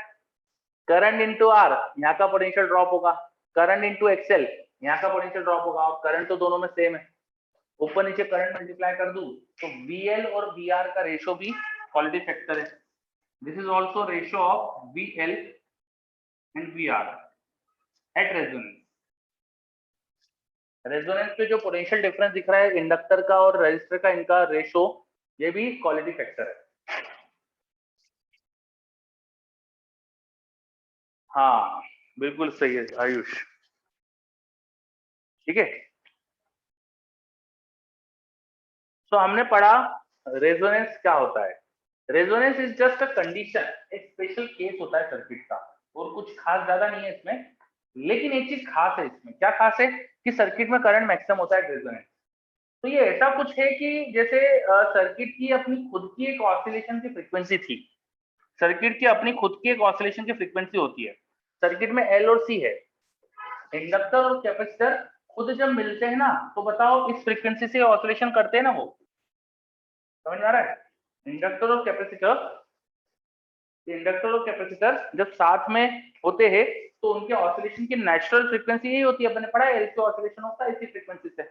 करंट इंटू आर यहाँ का पोटेंशियल ड्रॉप होगा, करंट इंटू एक्सएल यहाँ का पोटेंशियल ड्रॉप होगा, और करंट तो दोनों में सेम है। ऊपर नीचे करंट मल्टीप्लाई कर दूं तो VL और VR का रेशो भी क्वालिटी फैक्टर है। This is also ratio of VL and VR at resonance. Resonance पे जो पोटेंशियल डिफरेंस दिख रहा है इंडक्टर का और रजिस्टर का, इनका रेशो, ये भी क्वालिटी फैक्टर है। हाँ बिल्कुल सही है आयुष, ठीक है। तो हमने पढ़ा रेजोनेंस क्या होता है। Resonance is just a condition, एक स्पेशल केस होता है सर्किट का, और कुछ खास ज्यादा नहीं है इसमें। लेकिन एक चीज खास है इसमें, क्या खास है कि सर्किट में करंट मैक्सिमम होता है रेजोनेंस। तो ये ऐसा कुछ है कि जैसे सर्किट की अपनी खुद की एक ऑसिलेशन की फ्रीक्वेंसी थी, सर्किट की अपनी खुद की एक ऑसिलेशन की फ्रीक्वेंसी होती है। सर्किट में एल और सी है, इंडक्टर और कैपेसिटर खुद जब मिलते हैं ना, तो बताओ इस फ्रीक्वेंसी से ऑसिलेशन करते हैं ना वो, समझ में आ रहा है। इंडक्टर और कैपेसिटर, इंडक्टर और कैपेसिटर जब साथ में होते हैं तो उनके ऑसिलेशन की नेचुरल फ्रीक्वेंसी यही होती है, अपने पढ़ा है, एल से ऑसिलेशन होता है इसी फ्रीक्वेंसी से।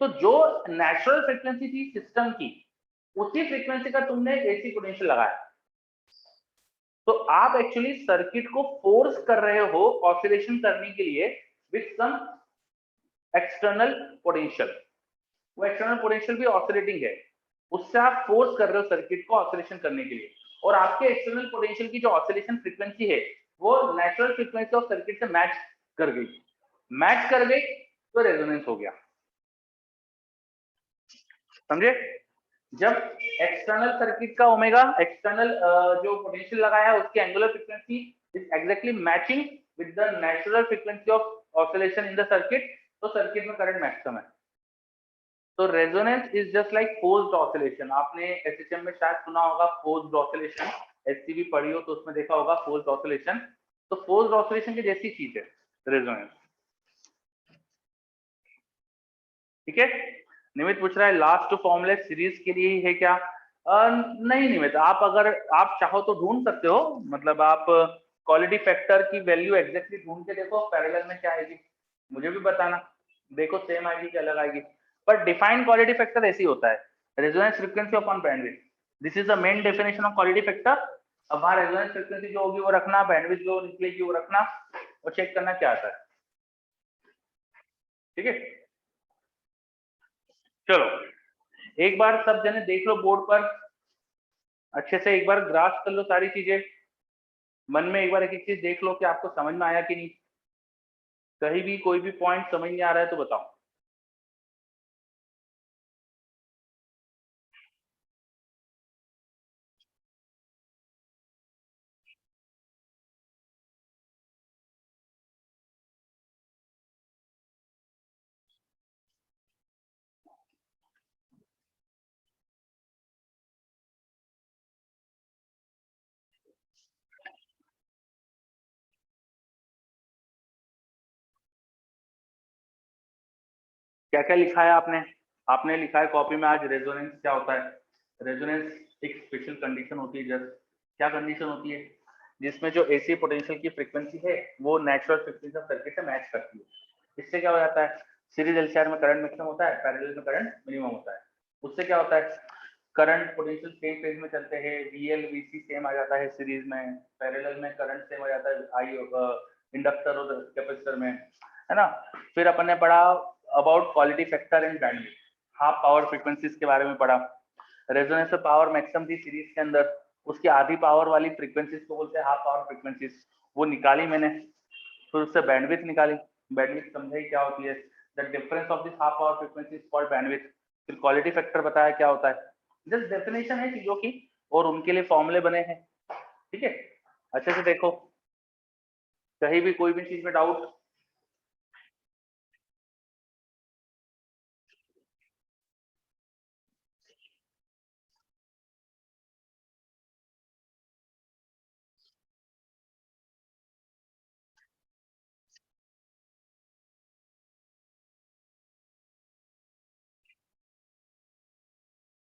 तो जो नेचुरल फ्रीक्वेंसी थी सिस्टम की, उसी फ्रीक्वेंसी का तुमने एसी पोटेंशियल लगाया, तो आप एक्चुअली सर्किट को फोर्स कर रहे हो ऑसिलेशन करने के लिए विथ सम एक्सटर्नल पोटेंशियल। वो एक्सटर्नल पोटेंशियल भी ऑसिलेटिंग है, उससे आप फोर्स कर रहे हो सर्किट को ऑसिलेशन करने के लिए, और आपके एक्सटर्नल पोटेंशियल की जो ऑसिलेशन फ्रीक्वेंसी है वो नेचुरल फ्रीक्वेंसी ऑफ सर्किट से मैच कर गई, मैच कर गई तो रेजोनेंस हो गया, समझे। जब एक्सटर्नल सर्किट का ओमेगा, एक्सटर्नल जो पोटेंशियल लगाया है उसकी angular frequency is exactly matching with the natural frequency of oscillation in the circuit, तो सर्किट में करंट मैक्सिमम है। तो resonance is just like forced oscillation, आपने एसएचएम में शायद सुना होगा फोर्स्ड ऑसिलेशन, एससीबी पढ़ी हो तो उसमें देखा होगा फोर्स्ड ऑसिलेशन। तो फोर्स्ड ऑसिलेशन की जैसी चीज है रेजोनेंस, ठीक है। निमित पूछ रहा है लास्ट फॉर्मूले सीरीज के लिए ही है क्या? नहीं निमित, आप अगर आप चाहो तो ढूंढ सकते हो, मतलब आप क्वालिटी फैक्टर की वैल्यू एग्जैक्टली ढूंढ के देखो पैरेलल में क्या आएगी, मुझे भी बताना, देखो सेम आएगी कि अलग आएगी। पर डिफाइंड क्वालिटी फैक्टर ऐसे ही होता है, resonance frequency upon bandwidth, this is the main definition of quality factor. अब वहां रेजोनेंस फ्रीक्वेंसी जो होगी वो रखना, बैंडविड्थ जो निकलेगी वो रखना, और चेक करना क्या आता है, ठीक है। चलो एक बार सब जने देख लो बोर्ड पर अच्छे से, एक बार ग्रास्प कर लो सारी चीजें, मन में एक बार एक एक चीज देख लो कि आपको समझ में आया कि नहीं, कहीं भी कोई भी पॉइंट समझ नहीं आ रहा है तो बताओ। क्या क्या लिखा है आपने? आपने लिखा है कॉपी में आज रेजोनेंस क्या होता है। रेजोनेंस एक स्पेशल कंडीशन होती है, जस्ट क्या कंडीशन होती है, जिसमें जो एसी पोटेंशियल की फ्रीक्वेंसी है वो नेचुरल फ्रीक्वेंसी ऑफ सर्किट से मैच करती है। इससे क्या हो जाता है, सीरीज एलसीआर में करंट मैक्सिमम होता है, पैरेलल में करंट मिनिमम होता है। उससे क्या होता है, करंट पोटेंशियल सेम फेज में चलते हैं, वीएल वीसी सेम आ जाता है सीरीज में, पैरेलल में करंट सेम आ जाता है आई इंडक्टर और कैपेसिटर में, है ना। फिर अपन ने पढ़ा about quality factor and bandwidth, half power frequencies के बारे में पढ़ा। रेजोनेंस में पावर मैक्सिमम थी सीरीज के अंदर, उसकी आधी पावर वाली फ्रीक्वेंसीज को बोलते हैं हाफ पावर फ्रीक्वेंसीज, वो निकाली मैंने। फिर उससे बैंडविड्थ निकाली, बैंडविड्थ समझाई क्या होती है, the difference of this half power frequency is called bandwidth. फिर क्वालिटी फैक्टर बताया क्या होता है, जस्ट डेफिनेशन है चीजों की, और उनके लिए फॉर्मूले बने हैं, ठीक है। अच्छे से देखो, कहीं भी कोई भी चीज में डाउट।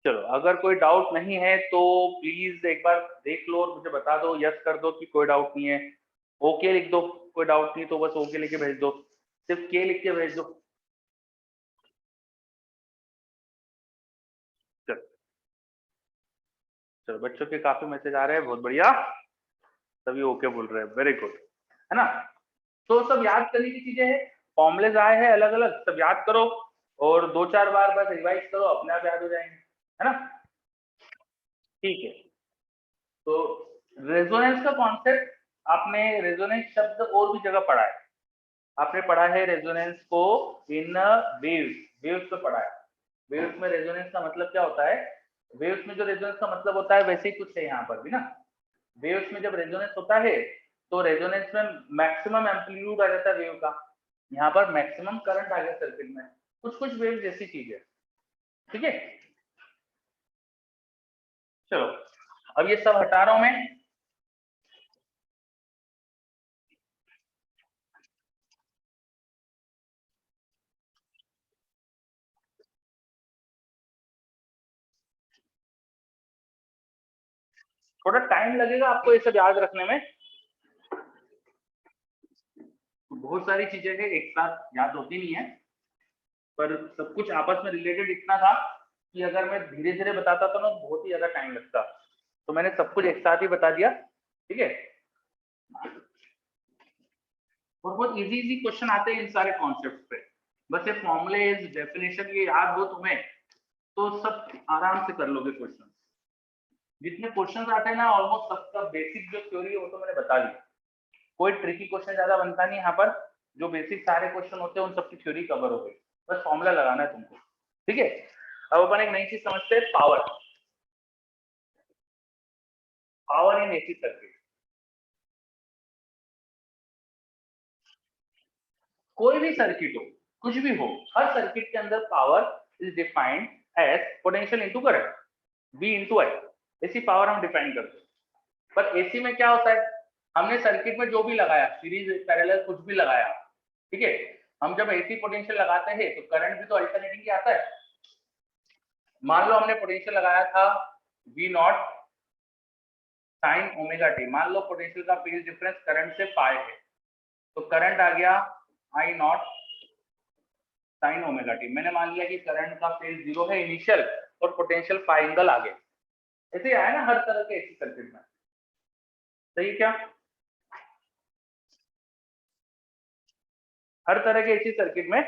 चलो अगर कोई डाउट नहीं है तो प्लीज एक बार देख लो और मुझे बता दो, यस कर दो कि कोई डाउट नहीं है, ओके लिख दो, कोई डाउट नहीं तो बस ओके लिख के भेज दो, सिर्फ के लिख के भेज दो। चलो चलो, बच्चों के काफी मैसेज आ रहे हैं, बहुत बढ़िया, सभी ओके बोल रहे हैं, वेरी गुड, है ना। तो सब याद करने की चीजें हैं, फॉर्मुलेज आए हैं अलग अलग, सब याद करो और 2-4 बार बस रिवाइज करो, अपने आप याद हो जाएंगे, है ना। ठीक है, तो रेजोनेंस का कॉन्सेप्ट आपने रेजोनेंस शब्द और भी जगह पढ़ा है। आपने पढ़ा है रेजोनेंस को इन वेव्स, वेव्स पे पढ़ा है। वेव्स में रेजोनेंस का मतलब क्या होता है, वेव्स में जो रेजोनेंस का मतलब होता है वैसे ही कुछ है यहाँ पर भी ना। वेव्स में जब रेजोनेंस होता है तो रेजोनेंस में मैक्सिमम एम्पलीट्यूड आ जाता है वेव का, यहाँ पर मैक्सिमम करंट आ गया सर्किट में, कुछ कुछ वेव जैसी चीज है, ठीक है। चलो अब ये सब हटा रहा हूं मैं। थोड़ा टाइम लगेगा आपको ये सब याद रखने में, बहुत सारी चीजें हैं एक साथ याद होती नहीं है, पर सब कुछ आपस में रिलेटेड इतना था कि अगर मैं धीरे धीरे बताता तो ना बहुत ही ज्यादा टाइम लगता, तो मैंने सब कुछ एक साथ ही बता दिया, ठीक है। और बहुत इजी इजी क्वेश्चन आते हैं इन सारे कॉन्सेप्ट पे, बस ये फॉर्मुलेज डेफिनेशन ये याद हो तुम्हें तो सब आराम से कर लोगे क्वेश्चन। जितने क्वेश्चन आते हैं ना ऑलमोस्ट सबका बेसिक जो थ्योरी है वो तो मैंने बता दी, कोई ट्रिकी क्वेश्चन ज्यादा बनता नहीं यहाँ पर, जो बेसिक सारे क्वेश्चन होते हैं उन सबकी थ्योरी कवर हो गई, बस फॉर्मूला लगाना है तुमको, ठीक है। अब अपन एक नई चीज समझते हैं, power, power in AC circuit. कोई भी सर्किट हो, कुछ भी हो, हर सर्किट के अंदर power is defined as potential into current, V into I, ऐसी पावर हम डिफाइन करते हैं। पर एसी में क्या होता है, हमने सर्किट में जो भी लगाया, सीरीज पैरेलल कुछ भी लगाया, ठीक है, हम जब एसी पोटेंशियल लगाते हैं तो करंट भी तो अल्टरनेटिंग ही आता है। मान लो हमने पोटेंशियल लगाया था V not sine omega T, मान लो पोटेंशियल का फेज डिफरेंस करंट से फाई है, तो करंट आ गया I not sine omega T. मैंने मान लिया कि करंट का फेज 0 है इनिशियल और पोटेंशियल फाई एंगल आ गया, ऐसे ही आया ना हर तरह के एसी सर्किट में, सही क्या। हर तरह के एसी सर्किट में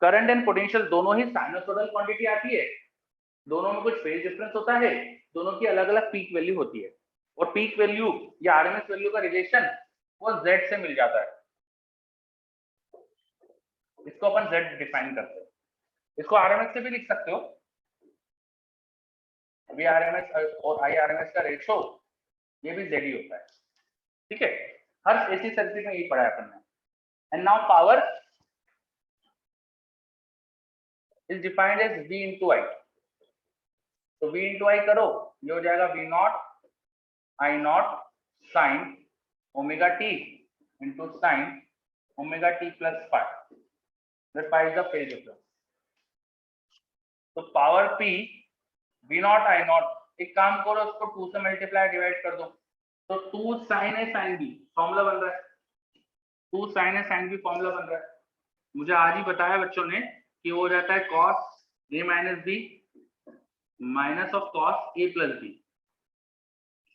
करंट एंड पोटेंशियल दोनों ही साइनसोइडल क्वांटिटी आती है, दोनों में कुछ फेज डिफरेंस होता है, दोनों की अलग अलग पीक वैल्यू होती है, और पीक वैल्यू या आरएमएस वैल्यू का रिलेशन वो जेड से मिल जाता है, इसको अपन जेड डिफाइन करते हैं। इसको आरएमएस से भी लिख सकते हो, वी आरएमएस और आई आरएमएस का रेशो ये भी जेड ही होता है, ठीक है। हर एसी सर्किट में यही पढ़ा है अपन ने। And now power is defined as V into I, तो V इंटू आई करो, ये हो जाएगा V not I not sine omega T into sine omega T plus five, where pi is the phase difference। तो power P V not I not, एक काम करो उसको 2 से मल्टीप्लाई डिवाइड कर दो, तो 2 साइन है साइन बी फॉर्मूला बन रहा है, 2 साइन है साइन बी फॉर्मूला बन रहा है। मुझे आज ही बताया बच्चों ने कि वो हो जाता है cos a minus B minus of cos a plus B,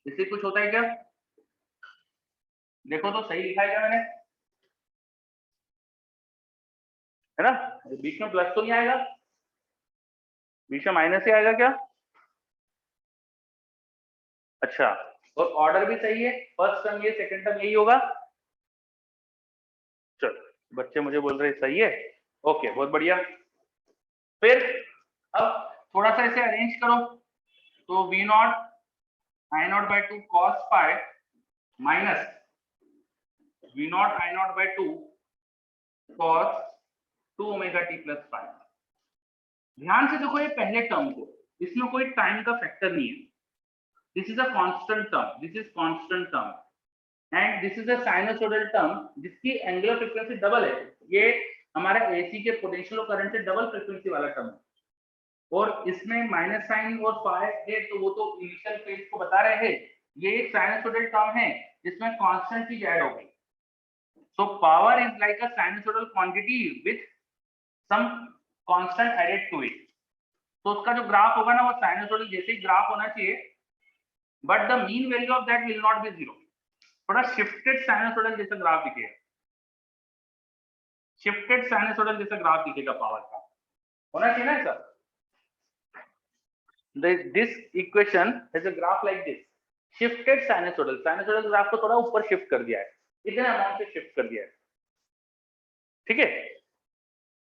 इससे कुछ होता है क्या, देखो तो सही लिखा है क्या मैंने, है ना, बीच में प्लस तो नहीं आएगा, बीच में माइनस ही आएगा क्या, अच्छा, और ऑर्डर भी सही है, फर्स्ट टर्म ये सेकंड टर्म यही होगा, चलो बच्चे मुझे बोल रहे सही है, ओके बहुत बढ़िया। फिर अब थोड़ा सा इसे अरेंज करो, तो V not I not by 2 cos phi minus V not I not by 2 cos 2 omega T plus phi. ध्यान से देखो ये पहले टर्म को, इसमें कोई टाइम का फैक्टर नहीं है, this is a constant term, this is constant term and this is a sinusoidal term जिसकी एंगुलर फ्रीक्वेंसी डबल है, ये हमारे एसी के पोटेंशियल और करंट से डबल फ्रीक्वेंसी वाला टर्म है, और इसमें माइनस साइन और फाई है तो वो तो इनिशियल फेज को बता रहे हैं, ये एक साइनसोइडल टर्म है जिसमें कांस्टेंट चीज ऐड हो गई, so power is like a sinusoidal quantity with some constant added to it, तो उसका जो ग्राफ होगा ना वो साइनसोइडल जैसे ही ग्राफ होना चाहिए, but the mean value of that will not be zero, थोड़ा शिफ्टेड साइनसोइडल जैसा ग्राफ दिखेगा, शिफ्टेड साइनसोइडल जैसा ग्राफ दिखेगा पावर का, होना चाहिए ना sir. This equation has a graph like this, shifted sinusoidal, sinusoidal graph को थोड़ा ऊपर शिफ्ट कर दिया है, इतने अमाउंट से शिफ्ट कर दिया है, ठीक है।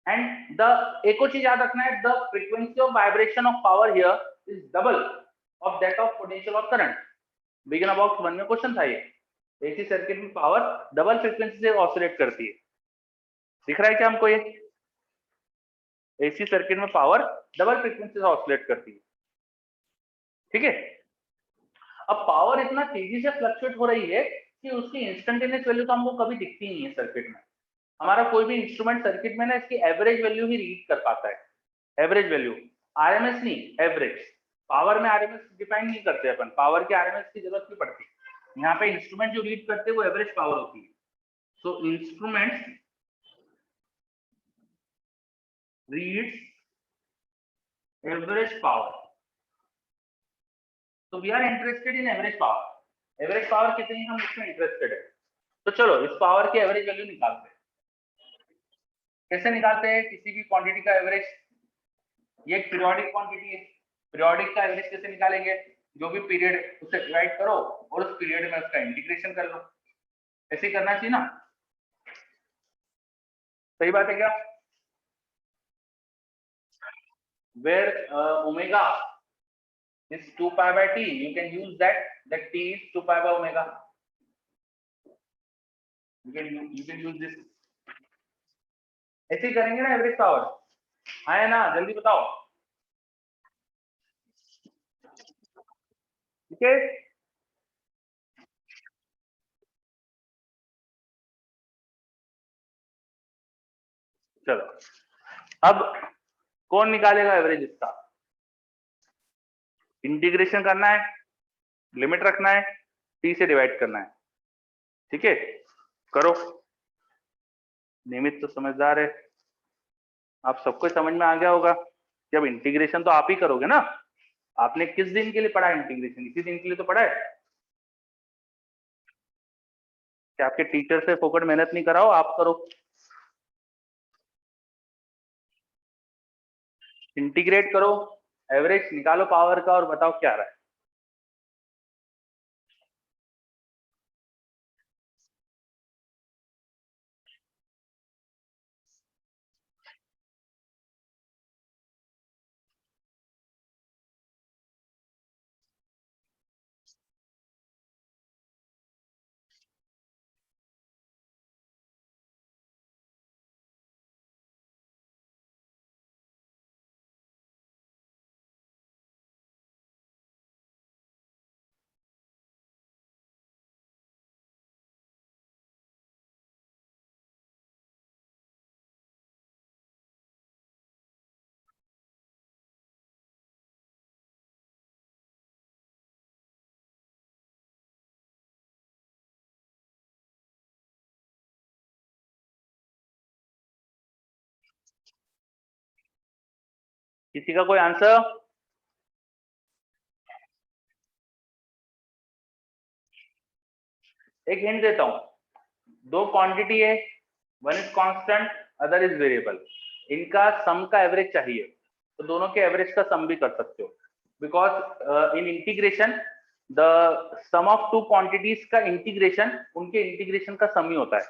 एंड द एक और चीज याद रखना है, the frequency of vibration of power here is double of that of potential और करंट। बिगिन बॉक्स 1 में क्वेश्चन था ये, एसी सर्किट में पावर डबल फ्रीक्वेंसी से ऑसिलेट करती है, दिख रहा है क्या हमको ये? एसी सर्किट में पावर डबल फ्रीक्वेंसी से ऑसिलेट करती है, ठीक है। अब पावर इतना तेजी से फ्लक्चुएट हो रही है कि उसकी इंस्टेंटेनियस वैल्यू तो हमको कभी दिखती नहीं है सर्किट में। हमारा कोई भी इंस्ट्रूमेंट सर्किट में ना इसकी एवरेज वैल्यू ही रीड कर पाता है, एवरेज वैल्यू, आरएमएस नहीं, एवरेज। पावर में आरएमएस डिफाइन नहीं करते अपन, पावर के आरएमएस की जरूरत नहीं पड़ती, यहाँ पे इंस्ट्रूमेंट जो रीड करते हैं वो एवरेज पावर होती है। So instrument reads average power, तो we are interested in average power. Average power कितनी हम उसमें इंटरेस्टेड है। तो चलो इस पावर की एवरेज वैल्यू निकालते हैं। कैसे निकालते हैं किसी भी क्वांटिटी का एवरेज? ये एक पीरियोडिक क्वांटिटी है, पीरियोडिक का एवरेज कैसे निकालेंगे? जो भी पीरियड उसे डिवाइड करो और उस पीरियड में उसका इंटीग्रेशन कर लो, ऐसे ही करना चाहिए ना, सही बात है क्या? Where omega is 2 pi by t, you can use that t is 2 pi by omega, you can use this, ऐसे ही करेंगे ना एवरेज पावर। हाँ है ना, जल्दी बताओ, ठीक है। चलो अब कौन निकालेगा एवरेज इसका? इंटीग्रेशन करना है, लिमिट रखना है, t से डिवाइड करना है, ठीक है। करो, नियमित तो समझदार है, आप सबको समझ में आ गया होगा कि अब इंटीग्रेशन तो आप ही करोगे ना। आपने किस दिन के लिए पढ़ा है इंटीग्रेशन? इसी दिन के लिए तो पढ़ा है कि आपके टीचर से फोकट मेहनत नहीं कराओ, आप करो। इंटीग्रेट करो, एवरेज निकालो पावर का और बताओ क्या आ रहा है। किसी का कोई आंसर? एक हिंट देता हूं, दो क्वांटिटी है, one is constant, other is variable, इनका सम का एवरेज चाहिए, तो दोनों के एवरेज का सम भी कर सकते हो, because in integration the sum of two quantities का इंटीग्रेशन उनके इंटीग्रेशन का सम ही होता है,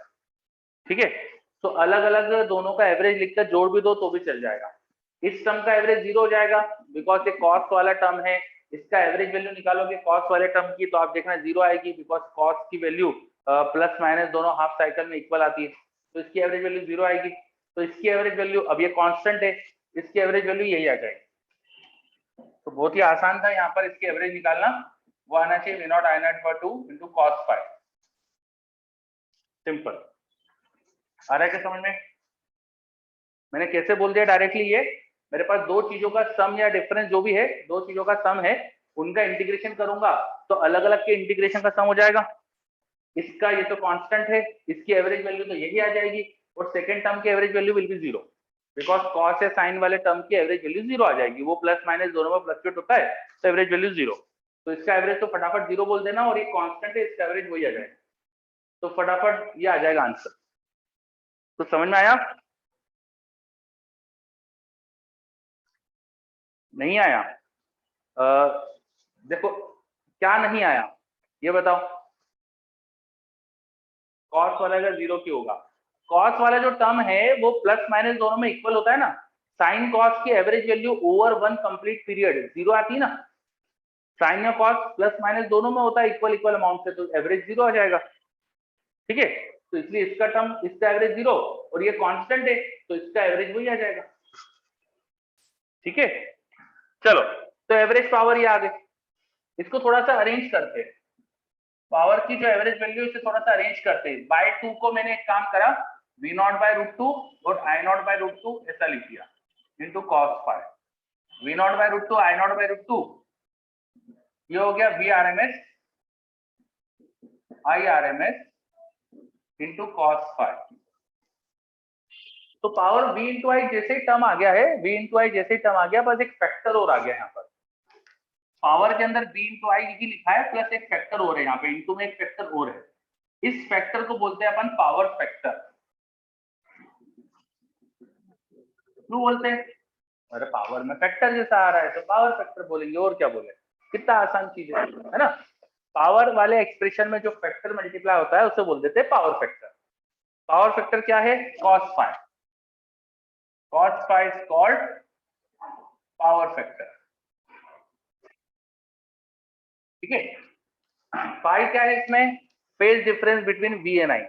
ठीक है। तो अलग अलग दोनों का एवरेज लिखकर जोड़ भी दो तो भी चल जाएगा। इस टर्म का एवरेज 0 हो जाएगा बिकॉज ये कॉस वाला टर्म है, इसका एवरेज वैल्यू निकालोगे कॉस वाले टर्म की तो आप देखना 0 आएगी, बिकॉज कॉस की वैल्यू प्लस माइनस दोनों हाफ साइकिल में इक्वल आती है, तो इसकी एवरेज वैल्यू 0 आएगी। तो इसकी एवरेज वैल्यू, अब ये कांस्टेंट है, इसकी एवरेज वैल्यू यही आ जाएगी। तो बहुत ही आसान था यहाँ पर इसकी एवरेज निकालना, वो आना चाहिए v नॉट आई नॉट पर 2 इंटू कॉस फाइव, सिंपल। आ रहा है क्या समझ में? मैंने कैसे बोल दिया डायरेक्टली, ये मेरे पास दो चीजों का सम या डिफरेंस जो भी है, दो चीजों का सम है, उनका इंटीग्रेशन करूंगा तो अलग अलग के इंटीग्रेशन का सम हो जाएगा। इसका ये तो कांस्टेंट है, इसकी एवरेज वैल्यू तो यही आ जाएगी, और सेकंड टर्म की average value will be 0 because cos या साइन वाले टर्म की एवरेज वैल्यू 0 आ जाएगी, वो प्लस माइनस दोनों में फ्लक्चुएट होता है, तो एवरेज वैल्यू 0। तो इसका एवरेज तो फटाफट 0 बोल देना, और ये कांस्टेंट है, इसका एवरेज वही आ जाएगा, तो फटाफट ये आ जाएगा आंसर। तो समझ में आया? नहीं आया? देखो क्या नहीं आया ये बताओ। कॉस वाला का जीरो क्यों होगा? कॉस वाला जो टर्म है वो प्लस माइनस दोनों में इक्वल होता है ना। साइन कॉस की average value over one complete period zero आती है ना। साइन या कॉस प्लस माइनस दोनों में होता है इक्वल इक्वल अमाउंट से, तो एवरेज जीरो आ जाएगा। ठीक है, तो इसलिए इसका टर्म, इसका एवरेज जीरो, और ये कांस्टेंट है तो इसका एवरेज वही आ जाएगा। ठीक है, चलो तो एवरेज पावर ये आ गई। इसको थोड़ा सा अरेंज करते हैं, पावर की जो एवरेज वैल्यू इसे थोड़ा सा अरेंज करते हैं। बाय टू को मैंने एक काम करा, V not by root two और I not by root two ऐसा लिख दिया into cos phi. V not by root two, I not by root two, ये हो गया V R M S I R M S into cos phi. तो power v into I जैसे ही term आ गया है, v इंटू आई जैसे ही टर्म आ गया, बस एक फैक्टर और आ गया यहाँ पर। पावर के अंदर v इंटू आई ही लिखा है, प्लस एक फैक्टर और है यहाँ पे, इंटू में एक फैक्टर और है। इस फैक्टर को बोलते हैं अपन पावर फैक्टर। क्यों बोलते हैं? अरे पावर में फैक्टर जैसा आ रहा है तो पावर फैक्टर बोलेंगे, और क्या बोले। कितना आसान चीज है ना। पावर वाले एक्सप्रेशन में जो फैक्टर मल्टीप्लाई होता है उसे बोल देते हैं पावर फैक्टर। पावर फैक्टर क्या है? cos phi. cos phi is called power factor. ठीक है, फाइव क्या है इसमें? Phase difference between V and I.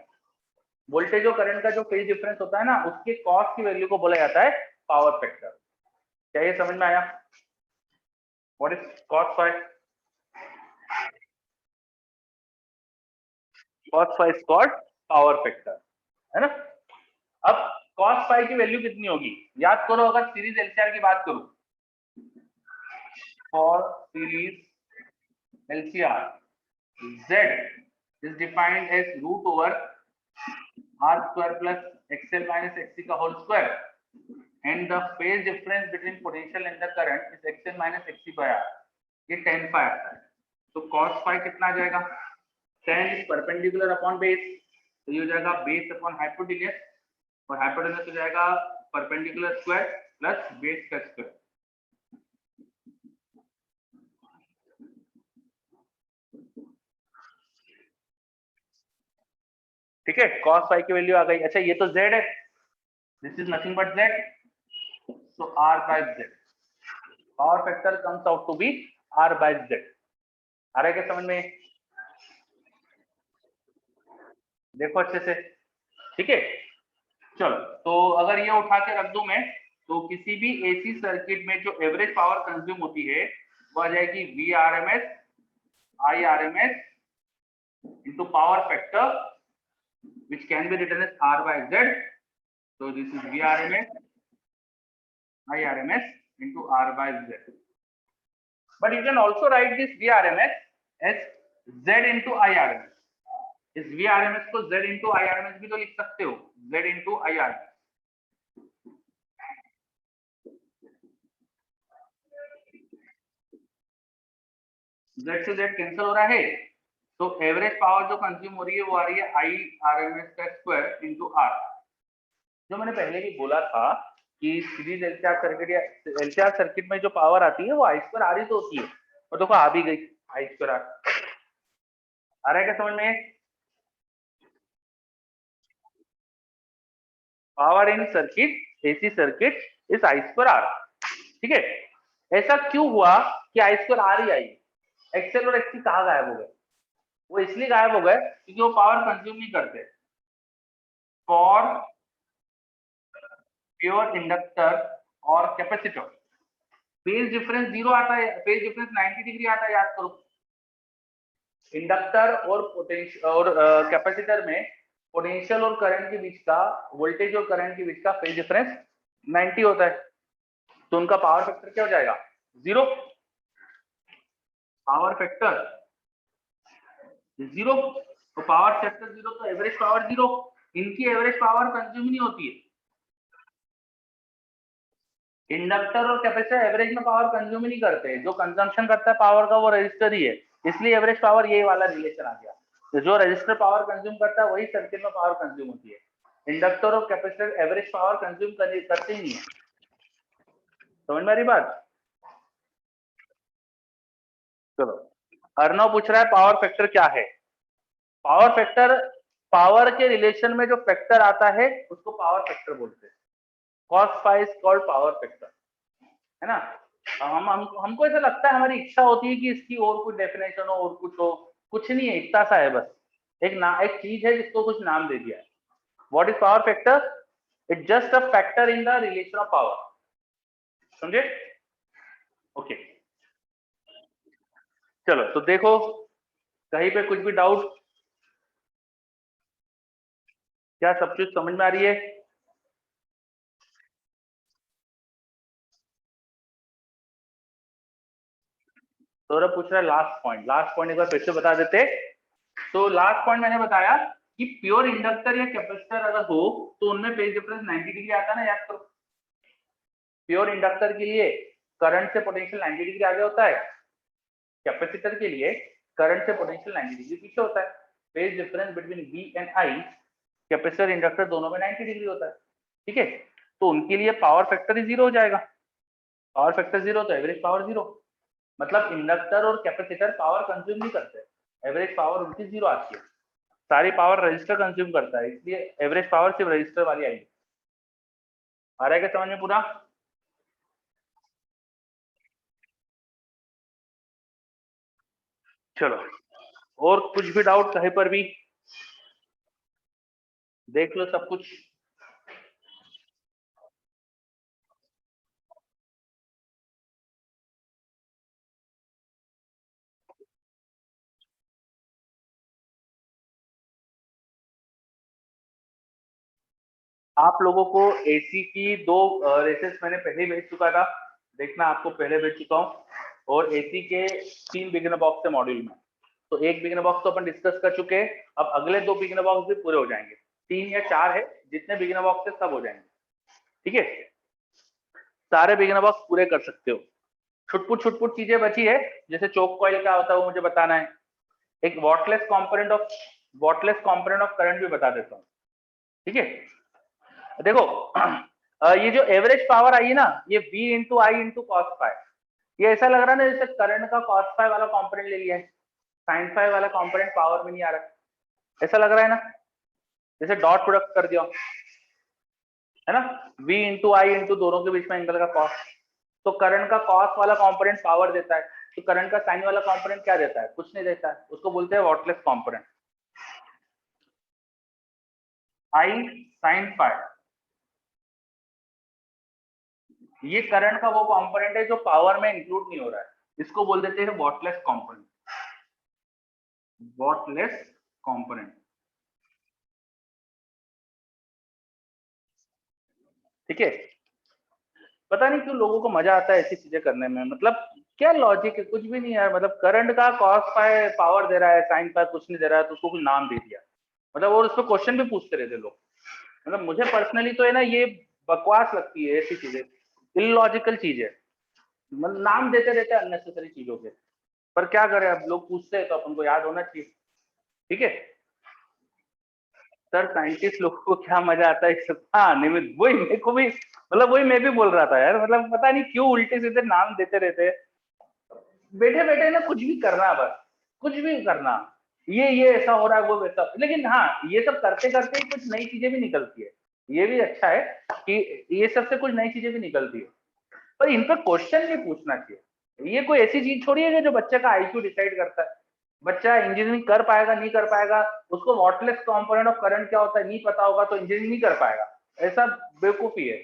Voltage और करंट का जो फेज डिफरेंस होता है ना, उसके कॉस की वैल्यू को बोला जाता है पावर फैक्टर। क्या ये समझ में आया? What is cos phi? cos phi is called power factor, है ना। अब cos फाइव की वैल्यू कितनी होगी याद करो। अगर सीरीज एलसीआर की बात करूं, for series LCR z is defined as root over r square plus xl minus xc का whole square, and the phase difference between potential and the current is xl minus xc by r। ये tan phi आता है। तो cos phi कितना आ जाएगा? tan is perpendicular upon base, तो ये हो जाएगा base upon hypotenuse, और hypotenuse हो जाएगा perpendicular square plus base का square। ठीक है, cos phi की वैल्यू आ गई। अच्छा ये तो z है, this is nothing but z, so r by z, power factor comes out to be r by z। आ रहा है क्या समझ में? देखो अच्छे से। ठीक है, चलो तो अगर ये उठा के रख दूं मैं, तो किसी भी एसी सर्किट में जो एवरेज पावर कंज्यूम होती है वो आ जाएगी V R M S I R M S into power factor, which can be written as r by z। so this is vrms irms into r by z, but you can also write this vrms as z into irms। इस vrms को z into irms भी तो लिख सकते हो, z into irms। z से z cancel हो रहा है, तो एवरेज पावर जो कंज्यूम हो रही है वो आ रही है आई आर एम एस का स्क्वायर इंटू आर। जो मैंने पहले भी बोला था कि सीरीज एलसीआर सर्किट या एलसीआर सर्किट में जो पावर आती है वो आई स्क्वायर आर ही तो होती है, और देखो आ भी गई आई स्क्वायर आर। आ रहा है क्या समझ में? Power in circuit AC circuit is I square R. ठीक है, ऐसा क्यों हुआ कि आई स्क्वायर आर ही आई, एक्सएल और एक्ससी कहाँ गायब हो गए? वो इसलिए गायब हो गए क्योंकि वो पावर कंज्यूम नहीं करते। फॉर प्योर इंडक्टर और कैपेसिटर फेज डिफरेंस जीरो आता है, फेज डिफरेंस 90 डिग्री आता है, याद करो। इंडक्टर और पोटेंशियल और कैपेसिटर में पोटेंशियल और करंट के बीच का, वोल्टेज और करंट के बीच का फेज डिफरेंस 90 होता है, तो उनका पावर फैक्टर क्या हो जाएगा? जीरो। पावर फैक्टर जीरो, तो पावर फैक्टर जीरो तो एवरेज पावर जीरो। इनकी एवरेज पावर कंज्यूम नहीं होती है। इंडक्टर और कैपेसिटर एवरेज में पावर कंज्यूम ही नहीं करते, जो कंजम्पशन करता है पावर का वो रजिस्टर ही है, इसलिए एवरेज पावर ये वाला रिलेशन आ गया। तो जो रजिस्टर पावर कंज्यूम करता है वही सर्किट में पावर कंज्यूम होती है। इंडक्टर और कैपेसिटर एवरेज पावर कंज्यूम करते ही नहीं है। समझ में आ रही बात? चलो, अर्नव पूछ रहा है पावर फैक्टर क्या है। पावर फैक्टर, पावर के रिलेशन में जो फैक्टर आता है उसको पावर फैक्टर बोलते हैं। Cos phi is called power factor, है ना। हमको ऐसा लगता है, हमारी इच्छा होती है कि इसकी और कुछ डेफिनेशन हो और कुछ हो, कुछ नहीं है, इतना सा है बस। एक चीज है जिसको कुछ नाम दे दिया है। What is power factor? It just a factor in the relation of power. समझे? ओके, चलो तो देखो कहीं पे कुछ भी डाउट? क्या सब चीज समझ में आ रही है? सौरभ पूछ रहा है लास्ट पॉइंट एक बार फिर से बता देते। तो लास्ट पॉइंट मैंने बताया कि प्योर इंडक्टर या कैपेसिटर अगर हो तो उनमें फेज डिफरेंस 90 डिग्री आता है ना, याद करो। प्योर इंडक्टर के लिए करंट से पोटेंशियल 90 डिग्री आगे होता है, कैपेसिटर के लिए करंट से पोटेंशियल 90 डिग्री पीछे होता है। Phase difference between V and I, capacitor inductor दोनों में 90 डिग्री होता है। ठीक है, तो उनके लिए पावर फैक्टर ही जीरो हो जाएगा। पावर फैक्टर जीरो तो एवरेज पावर जीरो। मतलब इंडक्टर और कैपेसिटर पावर कंज्यूम नहीं करते, एवरेज पावर उनकी जीरो आती है। सारी पावर रजिस्टर कंज्यूम करता है, इसलिए एवरेज पावर सिर्फ रजिस्टर वाली आएगी। आ रहा है क्या समझ में पूरा? चलो, और कुछ भी डाउट कहीं पर भी देख लो सब कुछ। आप लोगों को एसी की दो रेसेस मैंने पहले ही भेज चुका था, देखना आपको पहले भेज चुका हूँ। और एसी के 3 बिगिनर बॉक्स है मॉड्यूल में, तो एक बिगिनर बॉक्स तो अपन डिस्कस कर चुके हैं, अब अगले 2 बिगिनर बॉक्स भी पूरे हो जाएंगे। 3 या 4 है, जितने बिगिनर बॉक्स है सब हो जाएंगे। ठीक है, सारे बिगिनर बॉक्स पूरे कर सकते हो। छुटपुट छुटपुट चीजें बची है, जैसे चोक कॉइल क्या होता है वो मुझे बताना है। एक वॉटलेस कंपोनेंट ऑफ करंट भी बता देता हूँ। ठीक है, देखो ये जो एवरेज पावर आई है ना, ये V इंटू आई इंटू कॉस फाई। ये ऐसा लग रहा है ना जैसे करंट का कॉस फाई वाला कंपोनेंट ले लिया है, साइन फाई वाला कंपोनेंट पावर में नहीं आ रहा। ऐसा लग रहा है ना, जैसे डॉट प्रोडक्ट कर दिया, है ना। V इंटू आई इंटू दोनों के बीच में एंगल का कॉस। तो करंट का कॉस वाला कंपोनेंट पावर देता है, तो करंट का साइन वाला कंपोनेंट क्या देता है? कुछ नहीं देता है, उसको बोलते हैं वॉटलेस कंपोनेंट। आई साइन फाई, ये करंट का वो कंपोनेंट है जो पावर में इंक्लूड नहीं हो रहा है, इसको बोल देते हैं वॉटलेस कंपोनेंट। वॉटलेस कंपोनेंट, ठीक है। पता नहीं क्यों लोगों को मजा आता है ऐसी चीजें करने में, मतलब क्या लॉजिक है? कुछ भी नहीं है। मतलब करंट का कॉस फाई पावर दे रहा है, साइन फाई कुछ नहीं दे रहा है, तो उसको कुछ नाम दे दिया। मतलब और उस पर क्वेश्चन भी पूछते रहते लोग। मतलब मुझे पर्सनली तो है ना, ये बकवास लगती है ऐसी चीजें, इलॉजिकल चीज है। मतलब नाम देते रहते हैं अननेसेसरी चीजों के, पर क्या करें, अब लोग पूछते हैं तो अपन को याद होना चाहिए। ठीक है सर, साइंटिस्ट लोगों को क्या मजा आता है सब। हाँ निमित, वही मेरे को भी, मतलब वही मैं भी बोल रहा था यार, मतलब पता नहीं क्यों उल्टे सीधे नाम देते रहते हैं। बैठे बैठे ना कुछ भी करना, बस कुछ भी करना, ये ऐसा हो रहा है वो वैसा। लेकिन हाँ, ये सब करते करते ही कुछ नई चीजें भी निकलती है, ये भी अच्छा है कि ये सब से कुछ नई चीजें भी निकलती है। पर इन पर क्वेश्चन भी पूछना चाहिए। ये कोई ऐसी चीज छोड़ी है जो बच्चे का आईक्यू डिसाइड करता है। बच्चा इंजीनियरिंग कर पाएगा नहीं कर पाएगा, उसको वॉटलेस कंपोनेंट ऑफ करंट क्या होता है नहीं पता होगा तो इंजीनियरिंग नहीं कर पाएगा, ऐसा बेवकूफी है।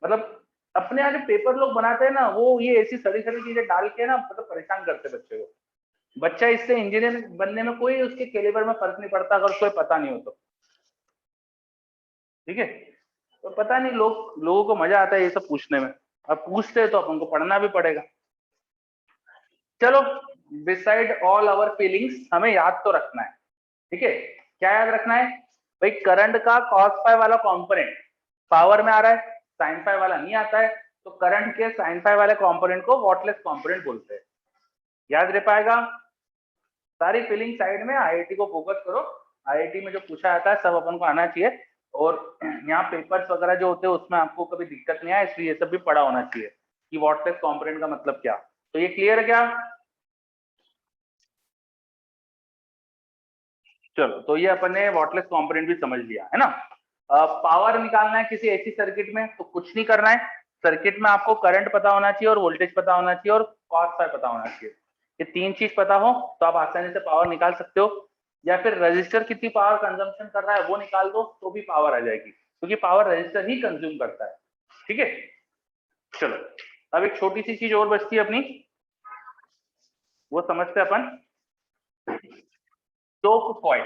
मतलब अपने यहाँ जो पेपर लोग बनाते हैं ना, वो ये ऐसी सड़ी सड़ी चीजें डाल के ना, मतलब परेशान करते बच्चे को। बच्चा इससे इंजीनियर बनने में कोई उसके कैलिबर में फर्क नहीं पड़ता अगर उसको पता नहीं हो तो। ठीक है, तो पता नहीं लोगों को मजा आता है ये सब पूछने में। अब पूछते हैं तो अपन को पढ़ना भी पड़ेगा। चलो, बिसाइड ऑल आवर फीलिंग्स हमें याद तो रखना है। ठीक है, क्या याद रखना है भाई? करंट का कॉस फाई वाला कंपोनेंट पावर में आ रहा है, साइन फाई वाला नहीं आता है, तो करंट के साइन फाई वाले कंपोनेंट को वॉटलेस कंपोनेंट बोलते हैं। याद रह पाएगा? सारी फीलिंग साइड में, आईआईटी को फोकस करो। आईआईटी में जो पूछा जाता है सब अपन को आना चाहिए। और यहाँ पेपर्स वगैरह जो होते हैं उसमें आपको कभी दिक्कत नहीं आए, इसलिए ये सब भी पढ़ा होना चाहिए कि वॉटलेस कंपोनेंट का मतलब क्या। तो ये क्लियर है क्या? चलो, तो ये अपन ने वॉटलेस कंपोनेंट भी समझ लिया है ना। पावर निकालना है किसी ऐसी सर्किट में, तो कुछ नहीं करना है। सर्किट में आपको करंट पता होना चाहिए और वोल्टेज पता होना चाहिए और कॉस फाई पता होना चाहिए। ये तीन चीज पता हो तो आप आसानी से पावर निकाल सकते हो, या फिर रजिस्टर कितनी पावर कंजम्पशन कर रहा है वो निकाल दो तो भी पावर आ जाएगी, क्योंकि पावर रजिस्टर ही कंज्यूम करता है। ठीक है, चलो अब एक छोटी सी चीज और बचती है अपनी, वो समझते हैं अपन। चोक कॉइल।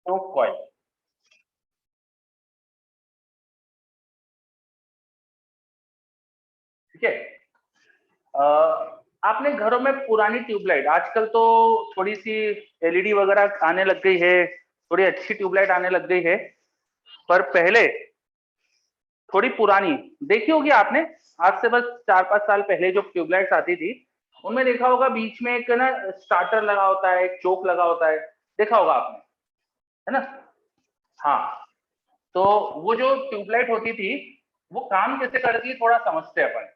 चोक कॉइल, ठीक है। आपने घरों में पुरानी ट्यूबलाइट, आजकल तो थोड़ी सी एलईडी वगैरह आने लग गई है, थोड़ी अच्छी ट्यूबलाइट आने लग गई है, पर पहले थोड़ी पुरानी देखी होगी आपने। आज से बस 4-5 साल पहले जो ट्यूबलाइट्स आती थी, उनमें देखा होगा बीच में एक ना स्टार्टर लगा होता है, एक चोक लगा होता है, देखा होगा आपने, है ना? हाँ, तो वो जो ट्यूबलाइट होती थी वो काम कैसे करती है थोड़ा समझते हैं अपन।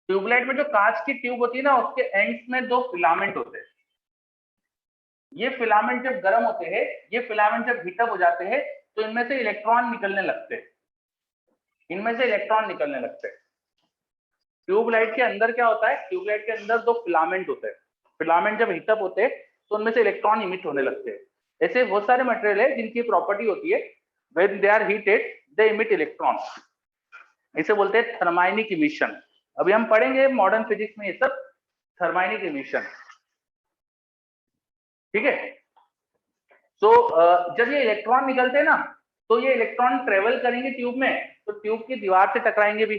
ट्यूबलाइट में जो कांच की ट्यूब होती है ना, उसके एंड्स में दो फिलामेंट होते हैं। ये फिलामेंट जब गर्म होते हैं, ये फिलामेंट जब हीटअप हो जाते हैं, तो इनमें से इलेक्ट्रॉन निकलने लगते हैं, इनमें से इलेक्ट्रॉन निकलने लगते हैं। ट्यूबलाइट के अंदर क्या होता है, ट्यूबलाइट के अंदर दो फिलामेंट होते हैं, फिलामेंट जब हीटअप होते हैं तो उनमें से इलेक्ट्रॉन इमिट होने लगते हैं। ऐसे बहुत सारे मटेरियल है जिनकी प्रॉपर्टी होती है when they are heated they emit electron, इसे बोलते हैं थर्माइनिक इमिशन। अभी हम पढ़ेंगे मॉडर्न फिजिक्स में ये सब, थर्माइनिक इमिशन, ठीक है। तो जब ये इलेक्ट्रॉन निकलते हैं ना, तो ये इलेक्ट्रॉन ट्रेवल करेंगे ट्यूब में, तो ट्यूब की दीवार से टकराएंगे भी,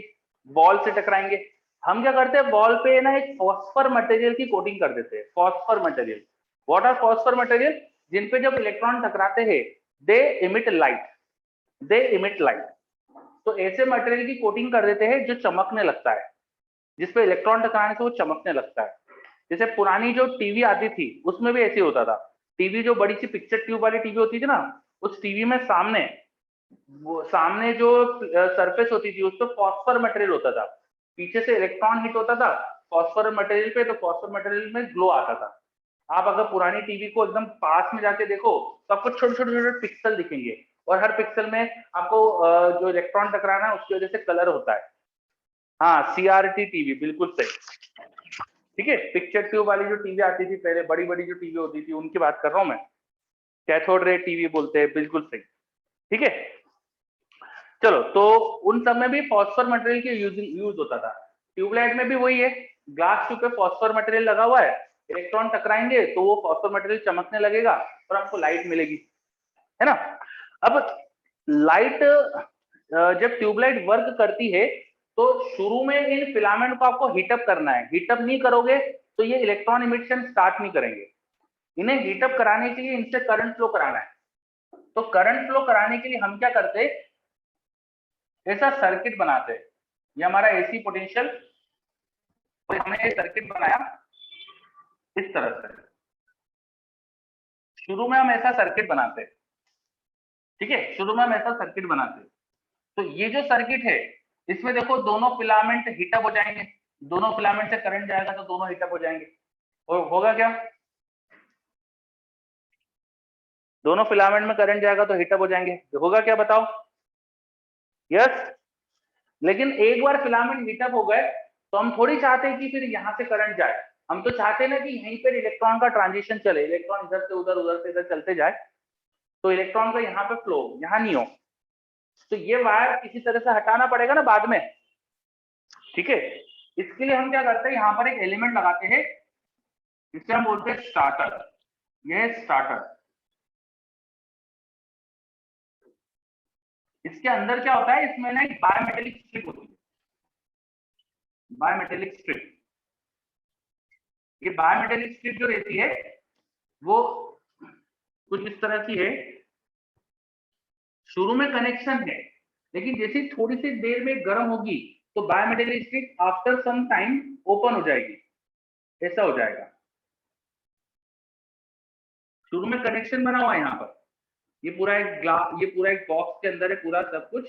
बॉल से टकराएंगे। हम क्या करते हैं, बॉल पे ना एक फॉस्फर मटेरियल की कोटिंग कर देते हैं, phosphor material. What are phosphor material? जिन पे जब इलेक्ट्रॉन टकराते हैं they emit light, they emit light. तो ऐसे मटेरियल की कोटिंग कर देते हैं जो चमकने लगता है, जिसपे इलेक्ट्रॉन टकराने से वो चमकने लगता है। जैसे पुरानी जो टीवी आती थी उसमें भी ऐसे होता था। टीवी जो बड़ी सी पिक्चर ट्यूब वाली टीवी होती थी ना, उस टीवी में सामने वो सामने जो सरफेस होती थी उस पर फॉस्फर मटेरियल होता था, पीछे से इलेक्ट्रॉन हिट होता था फॉस्फर मटेरियल पे, तो फॉस्फर मटेरियल में ग्लो आता था। आप अगर पुरानी टीवी को एकदम पास में जाके देखो तो आपको छोटे छोटे छोटे पिक्सल दिखेंगे, और हर पिक्सल में आपको जो इलेक्ट्रॉन टकराना है उसकी वजह से कलर होता है। हाँ, सीआरटी टीवी, बिल्कुल सही। ठीक है, पिक्चर ट्यूब वाली जो टीवी आती थी पहले, बड़ी बड़ी जो टीवी होती थी उनकी बात कर रहा हूँ मैं, कैथोड रे टीवी बोलते हैं, बिल्कुल सही। ठीक है, चलो, तो उन सब में भी फॉस्फर मटेरियल के यूज होता था। ट्यूबलाइट में भी वही है, ग्लास ट्यूब पे फॉस्फर मटेरियल लगा हुआ है, इलेक्ट्रॉन टकराएंगे तो वो फॉस्फर मटेरियल चमकने लगेगा और आपको लाइट मिलेगी, है ना? अब लाइट जब ट्यूबलाइट वर्क करती है तो शुरू में इन फिलामेंट को आपको हीटअप करना है, हीटअप नहीं करोगे तो ये इलेक्ट्रॉन इमिशन स्टार्ट नहीं करेंगे। इन्हें हीटअप कराने के लिए इनसे करंट फ्लो कराना है। तो करंट फ्लो कराने के लिए हम क्या करते, ऐसा सर्किट बनाते हैं। ये हमारा एसी पोटेंशियल, तो हमने ये सर्किट बनाया इस तरह से। शुरू में हम ऐसा सर्किट बनाते हैं, ठीक है, शुरू में हम ऐसा सर्किट बनाते हैं। तो ये जो सर्किट है इसमें देखो दोनों फिलामेंट हीटअप हो जाएंगे, दोनों फिलामेंट से करंट जाएगा तो दोनों हीटअप हो जाएंगे। और होगा क्या, दोनों फिलामेंट में करंट जाएगा तो हीटअप हो जाएंगे, तो होगा क्या बताओ? यस। लेकिन एक बार फिलामेंट हीटअप हो गए तो हम थोड़ी चाहते हैं कि फिर यहाँ से करंट जाए, हम तो चाहते हैं ना कि यहीं पर इलेक्ट्रॉन का ट्रांजिशन चले, इलेक्ट्रॉन इधर से उधर, उधर से इधर चलते जाए, तो इलेक्ट्रॉन का यहाँ पे फ्लो, यहाँ नहीं हो। तो ये वायर किसी तरह से हटाना पड़ेगा ना बाद में, ठीक है। इसके लिए हम क्या करते हैं, यहाँ पर एक एलिमेंट लगाते हैं, इसे हम बोलते हैं स्टार्टर। ये स्टार्टर, इसके अंदर क्या होता है, इसमें ना एक बायोमेटेलिक स्ट्रिप होती है, बायोमेटेलिक स्ट्रिप। ये बायोमेटेलिक स्ट्रिप जो रहती है वो कुछ इस तरह की है, शुरू में कनेक्शन है, लेकिन जैसे थोड़ी सी देर में गर्म होगी तो biomaterial strip after some time open हो जाएगी, ऐसा हो जाएगा। शुरू में कनेक्शन बना हुआ है यहाँ पर, ये पूरा एक ग्लास, ये पूरा एक बॉक्स के अंदर है पूरा सब कुछ,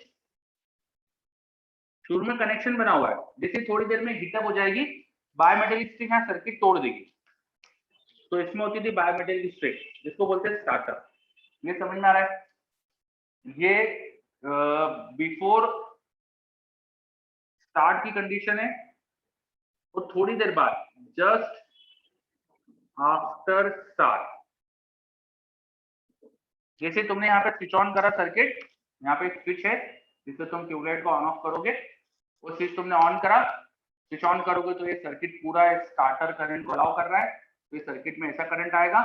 शुरू में कनेक्शन बना हुआ है, जैसे थोड़ी देर में हीटअप हो जाएगी, बायोमेटेरियल स्ट्रिप यहाँ सर्किट तोड़ देगी। तो इसमें होती थी बायोमेटेरियल स्ट्रिप, जिसको बोलते हैं स्टार्टर। ये समझ में आ रहा है? ये बिफोर स्टार्ट की कंडीशन है, और थोड़ी देर बाद जस्ट आफ्टर स्टार्ट, जैसे तुमने यहाँ पे स्विच ऑन करा सर्किट, यहाँ पे एक स्विच है जिससे तुम ट्यूबलाइट को ऑन ऑफ करोगे, वो स्विच तुमने ऑन करा, स्विच ऑन करोगे तो ये सर्किट पूरा एक स्टार्टर करंट को अलाउ कर रहा है, तो इस सर्किट में ऐसा करंट आएगा।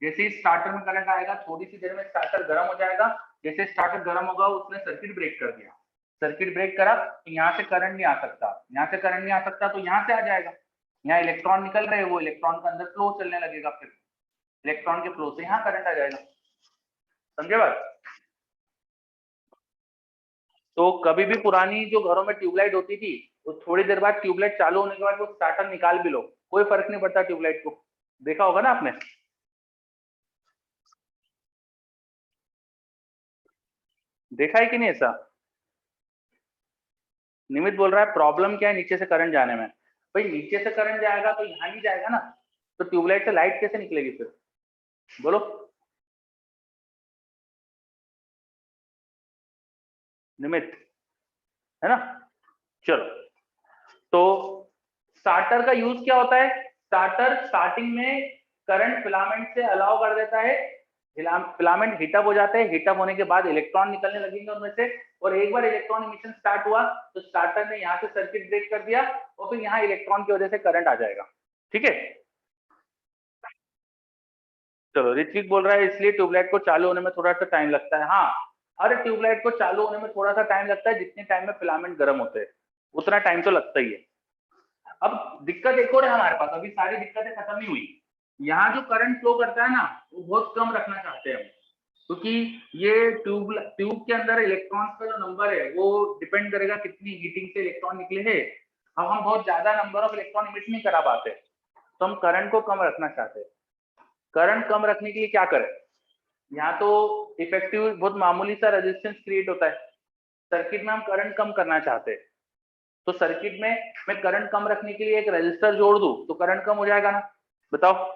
जैसे ही स्टार्टर में करंट आएगा थोड़ी सी देर में स्टार्टर गर्म हो जाएगा, जैसे स्टार्टर गर्म होगा उसने सर्किट ब्रेक कर दिया, सर्किट ब्रेक करा तो यहाँ से करंट नहीं आ सकता, यहाँ से करंट नहीं आ सकता तो यहाँ से आ जाएगा, यहाँ इलेक्ट्रॉन निकल रहे हैं, वो इलेक्ट्रॉन का अंदर फ्लो चलने लगेगा, फिर इलेक्ट्रॉन के फ्लो से यहाँ करंट आ जाएगा। समझे बात? तो कभी भी पुरानी जो घरों में ट्यूबलाइट होती थी, तो थोड़ी देर बाद ट्यूबलाइट चालू होने के बाद वो स्टार्टर निकाल भी लो, कोई फर्क नहीं पड़ता ट्यूबलाइट को, देखा होगा ना आपने? देखा है कि नहीं ऐसा? निमित बोल रहा है प्रॉब्लम क्या है नीचे से करंट जाने में, भाई नीचे से करंट जाएगा तो यहाँ नहीं जाएगा ना, तो ट्यूबलाइट से लाइट कैसे निकलेगी फिर, बोलो? निमित, है ना? चलो, तो स्टार्टर का यूज क्या होता है? स्टार्टर स्टार्टिंग में करंट फिलामेंट से अलाउ कर देता है, फिलामेंट हीटअप हो जाते हैं, हीटअप होने के बाद इलेक्ट्रॉन निकलने लगेंगे उनमें से, और एक बार इलेक्ट्रॉन इमिशन स्टार्ट हुआ तो स्टार्टर ने यहाँ से सर्किट ब्रेक कर दिया, और फिर यहाँ इलेक्ट्रॉन की वजह से करंट आ जाएगा। ठीक है, चलो ऋत्विक बोल रहा है इसलिए ट्यूबलाइट को चालू होने में थोड़ा सा टाइम लगता है। हाँ, हर ट्यूबलाइट को चालू होने में थोड़ा सा टाइम लगता है, जितने टाइम में फिलामेंट गर्म होते हैं उतना टाइम तो लगता ही है। अब दिक्कत एक और है हमारे पास, अभी सारी दिक्कतें खत्म नहीं हुई, यहाँ जो करंट फ्लो करता है ना वो बहुत कम रखना चाहते हैं हम, क्योंकि ये ट्यूब के अंदर इलेक्ट्रॉन्स का जो नंबर है वो डिपेंड करेगा कितनी हीटिंग से इलेक्ट्रॉन निकले हैं। अब हम बहुत ज्यादा नंबर ऑफ इलेक्ट्रॉन इमिट नहीं करा पाते, तो हम करंट को कम रखना चाहते हैं। करंट कम रखने के लिए क्या करें? यहाँ तो इफेक्टिव बहुत मामूली सा रेजिस्टेंस क्रिएट होता है, सर्किट में हम करंट कम करना चाहते हैं, तो सर्किट में मैं करंट कम रखने के लिए एक रेजिस्टर जोड़ दूं तो करंट कम हो जाएगा ना, बताओ?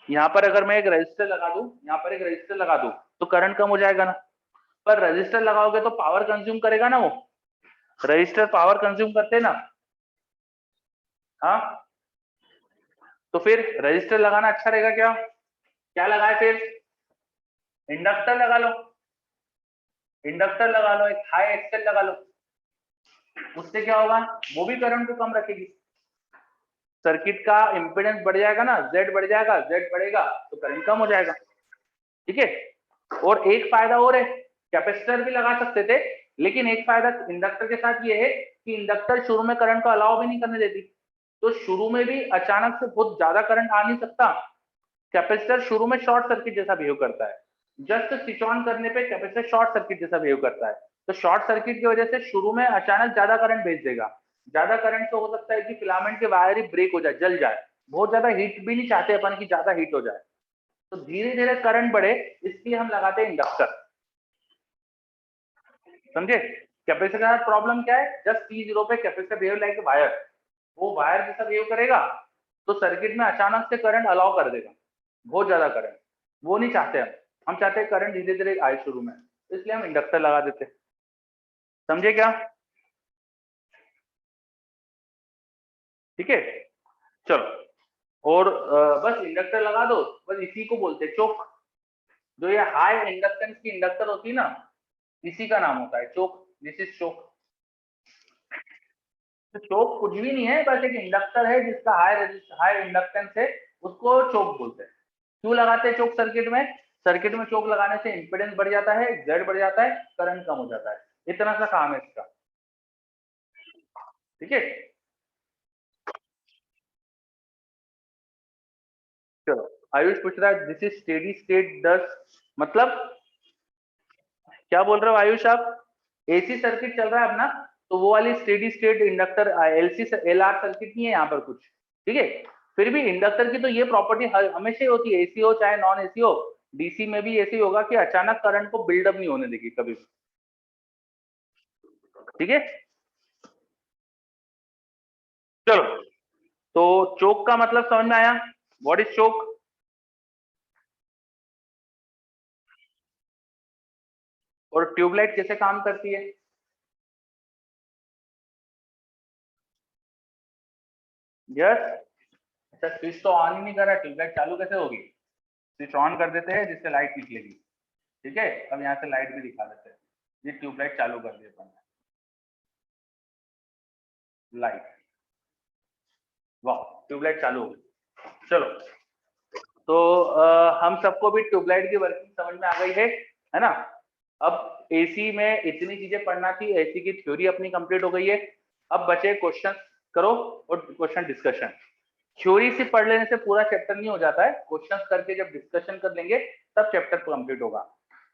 यहाँ पर अगर मैं एक रेजिस्टर लगा दूं, यहाँ पर एक रेजिस्टर लगा दूं तो करंट कम हो जाएगा ना, पर रेजिस्टर लगाओगे तो पावर कंज्यूम करेगा ना, वो रजिस्टर पावर कंज्यूम करते हैं ना। हाँ, तो फिर रजिस्टर लगाना अच्छा रहेगा क्या? क्या लगाए फिर? इंडक्टर लगा लो, इंडक्टर लगा लो, एक हाई एक्सेल लगा लो, उससे क्या होगा? वो भी करंट को कम रखेगी, सर्किट का इंपेडेंस बढ़ जाएगा ना, जेड बढ़ जाएगा, जेड बढ़ेगा तो करंट कम हो जाएगा। ठीक है, और एक फायदा और है, कैपेसिटर भी लगा सकते थे, लेकिन एक फायदा इंडक्टर के साथ ये है कि इंडक्टर शुरू में करंट को अलाउ भी नहीं करने देती, तो शुरू में भी अचानक से बहुत ज्यादा करंट आ नहीं सकता। कैपेसिटर शुरू में शॉर्ट सर्किट जैसा बिहेव करता है, जस्ट स्विच ऑन करने पे कैपेसिटर शॉर्ट सर्किट जैसा बिहेव करता है, तो शॉर्ट सर्किट की वजह से शुरू में अचानक ज्यादा करंट भेज देगा, ज्यादा करंट तो हो सकता है कि फिलामेंट के वायर ही ब्रेक हो जाए, जल जाए, बहुत ज्यादा हीट भी नहीं चाहते अपन की ज्यादा हीट हो जाए, तो धीरे धीरे करंट बढ़े, इसलिए हम लगाते हैं इंडक्टर। समझे? कैपेसिटर का प्रॉब्लम क्या है? जस्ट T0 पे कैपेसिटर बिहेव लाइक वायर, वो वायर जैसा बिहेव करेगा, तो सर्किट में अचानक से करंट अलाउ कर देगा, बहुत ज्यादा करंट, वो नहीं चाहते हम चाहते हैं करंट धीरे धीरे आए शुरू में, इसलिए हम इंडक्टर लगा देते हैं। समझे क्या? ठीक है, चलो, और बस इंडक्टर लगा दो, बस इसी को बोलते हैं चोक, जो ये हाई इंडक्टेंस की इंडक्टर होती है ना, इसी का नाम होता है चोक, दिस इज चोक। तो चोक कुछ भी नहीं है, बस एक इंडक्टर है जिसका हाई इंडक्टेंस है, उसको चोक बोलते हैं। क्यों लगाते हैं चोक सर्किट में? सर्किट में चोक लगाने से इंपेडेंस बढ़ जाता है, जेड बढ़ जाता है, करंट कम हो जाता है, इतना सा काम है इसका। ठीक है, चलो, आयुष पूछ रहा है दिस इज स्टेडी स्टेट दस, मतलब क्या बोल रहे हो आयुष आप? एसी सर्किट चल रहा है अपना, तो वो वाली steady state inductor LC LR circuit नहीं है यहाँ पर कुछ, ठीक है। फिर भी इंडक्टर की तो ये प्रॉपर्टी हमेशा ही होती है, एसी हो चाहे नॉन एसी हो, डीसी में भी ऐसे ही होगा कि अचानक करंट को बिल्डअप नहीं होने देगी कभी, ठीक है। चलो, तो चोक का मतलब समझ में आया, व्हाट इज चोक? और ट्यूबलाइट कैसे काम करती है? यस। अच्छा, स्विच तो ऑन ही नहीं कर रहा, ट्यूबलाइट चालू कैसे होगी? स्विच ऑन कर देते हैं जिससे लाइट निकलेगी, ठीक है। अब यहाँ से लाइट भी दिखा देते हैं, ये ट्यूबलाइट चालू कर दी अपन ने, लाइट, वाह, ट्यूबलाइट चालू हो गई। चलो, तो हम सबको भी ट्यूबलाइट की वर्किंग समझ में आ गई है ना। अब एसी में इतनी चीजें पढ़ना थी, एसी की थ्योरी अपनी कंप्लीट हो गई है। अब बचे क्वेश्चन करो और क्वेश्चन डिस्कशन। थ्योरी से पढ़ लेने से पूरा चैप्टर नहीं हो जाता है, क्वेश्चंस करके जब डिस्कशन कर लेंगे तब चैप्टर कंप्लीट होगा।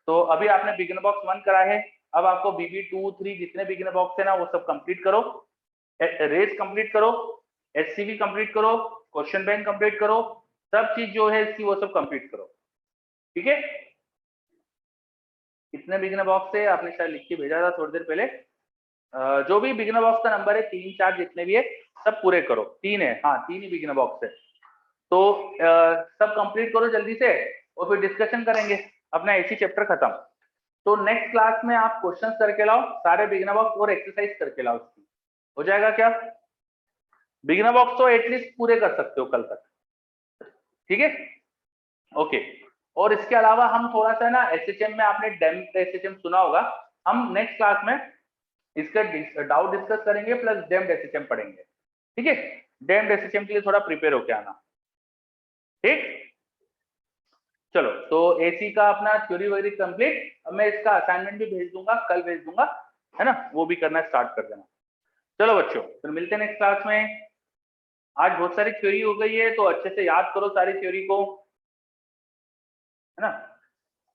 तो अभी आपने बिगिनर बॉक्स 1 करा है, अब आपको बीबी 2 3 जितने बिगिनर बॉक्स है ना वो सब कंप्लीट करो, रेस कंप्लीट करो, एससीबी कंप्लीट करो, क्वेश्चन बैंक कंप्लीट करो, सब चीज जो है इसकी वो सब कंप्लीट करो, ठीक है। कितने बिगिनर बॉक्स है आपने शायद लिख के भेजा था थोड़ी देर पहले, जो भी बिगिनर बॉक्स का नंबर है 3 4 जितने भी है सब पूरे करो, 3 है, हाँ 3 ही बिगिनर बॉक्स है। तो सब कंप्लीट करो जल्दी से और फिर डिस्कशन करेंगे, अपना एसी चैप्टर खत्म। तो नेक्स्ट क्लास में आप क्वेश्चंस करके लाओ सारे बिगिनर बॉक्स और एक्सरसाइज करके लाओ उसकी, हो जाएगा क्या? बिगिनर बॉक्स तो एटलीस्ट पूरे कर सकते हो कल तक, ठीक है, ओके। और इसके अलावा हम थोड़ा सा ना एसएचएम में, आपने डेम एसएचएम सुना होगा, हम नेक्स्ट क्लास में इसका डाउट डिस्कस करेंगे प्लस डेम्ड एसएचएम पढ़ेंगे, ठीक है। डेम्ड एसएचएम के लिए थोड़ा प्रिपेयर होके आना, ठीक। चलो, तो एसी का अपना थ्योरी वगैरह कंप्लीट, अब मैं इसका असाइनमेंट भी भेज दूंगा, कल भेज दूंगा, है ना, वो भी करना स्टार्ट कर देना। चलो बच्चों, फिर मिलते हैं नेक्स्ट क्लास में। आज बहुत सारी थ्योरी हो गई है तो अच्छे से याद करो सारी थ्योरी को, है ना।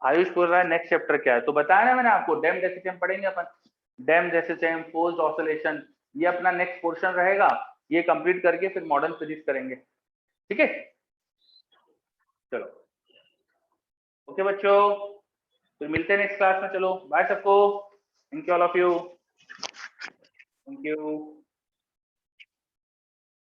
आयुष बोल रहा है नेक्स्ट चैप्टर क्या है, तो बताया ना मैंने आपको, डैम्ड एसएचएम पढ़ेंगे अपन, डैम्ड एसएचएम, फोर्स्ड ऑसिलेशन, ये अपना नेक्स्ट पोर्शन रहेगा, ये कंप्लीट करके फिर मॉडर्न फिजिक्स करेंगे, ठीक है। चलो, ओके बच्चों, फिर मिलते हैं नेक्स्ट क्लास में, चलो बाय सबको, thank you all of you, thank you.